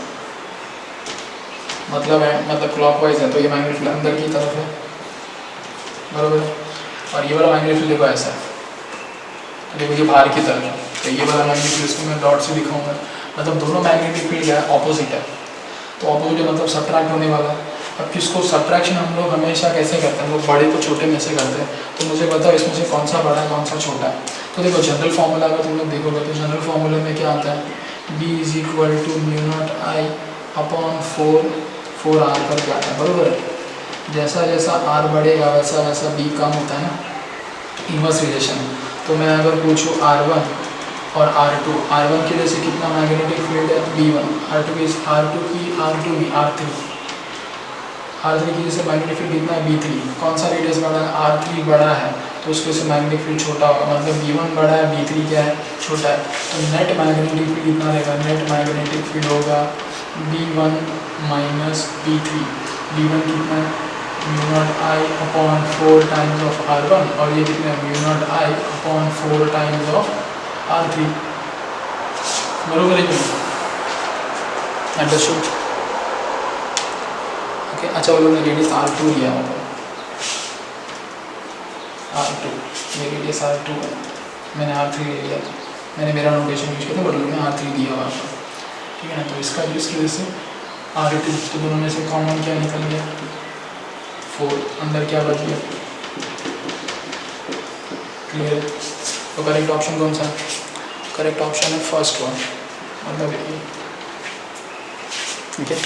मतलब है, मतलब क्लॉकवाइज है, तो ये मैग्नेटिक फील्ड अंदर की तरफ है बराबर है। और ये वाला मैग्नेटिक फील्ड देखो ऐसा है, तो देखो ये बाहर की तरफ है, तो ये वाला मैग्नेटिक फील्ड इसको मैं डॉट से दिखाऊंगा, मतलब दोनों मैग्नेटिक फील्ड क्या है, ऑपोजिट है, तो ऑपोजिट है मतलब सब्ट्रैक्ट होने वाला है। अब किसको सब्ट्रैक्शन हम लोग हमेशा कैसे करते हैं, हम लोग बड़े को छोटे में से करते हैं, तो मुझे बताओ इसमें से कौन सा बड़ा है कौन सा छोटा है। तो देखो जनरल फार्मूला अगर तुम लोग देखोगे तो जनरल फार्मूले में क्या आता है, B = μ0I/4 करके आता है बराबर है। जैसा जैसा R बढ़ेगा वैसा वैसा B कम होता है ना, इन्वर्स रिलेशन। तो मैं अगर पूछूँ R1 और R2, R1 की वजह से कितना मैग्नेटिक फील्ड है, B1, R2 की R3 की वजह से मैग्नेटिक फील्ड कितना है, B3। कौन सा रेडियस बड़ा है, R3 बड़ा है, तो उसकी वजह से मैग्नेटिक फील्ड छोटा होगा, मतलब B1 बड़ा है, B3 क्या है, छोटा है। तो नेट मैग्नेटिक फील्ड कितना रहेगा, नेट मैग्नेटिक फील्ड होगा B1 - B3। B1 कितना है, μ0I/4 टाइम्स ऑफ R1, और ये कितना है, μ0I/4 टाइम्स ऑफ R3 बरोबर है क्यों, अंडरस्टूड, ओके। अच्छा वो लोग ने रेडियस R2 लिया होगा, R2, ये रेडियस R2 है, मैंने R3 ले लिया था, मैंने मेरा नोटेशन यूज किया था, बट लोग ने R3 दिया हुआ था, ठीक है ना। तो इसका इसकी वजह से R2, तो दोनों में से कॉमन क्या निकल गया, 4, अंदर क्या बच गया, क्लियर है। तो करेक्ट ऑप्शन कौन सा है, करेक्ट ऑप्शन है फर्स्ट वन, मतलब ये, ठीक है।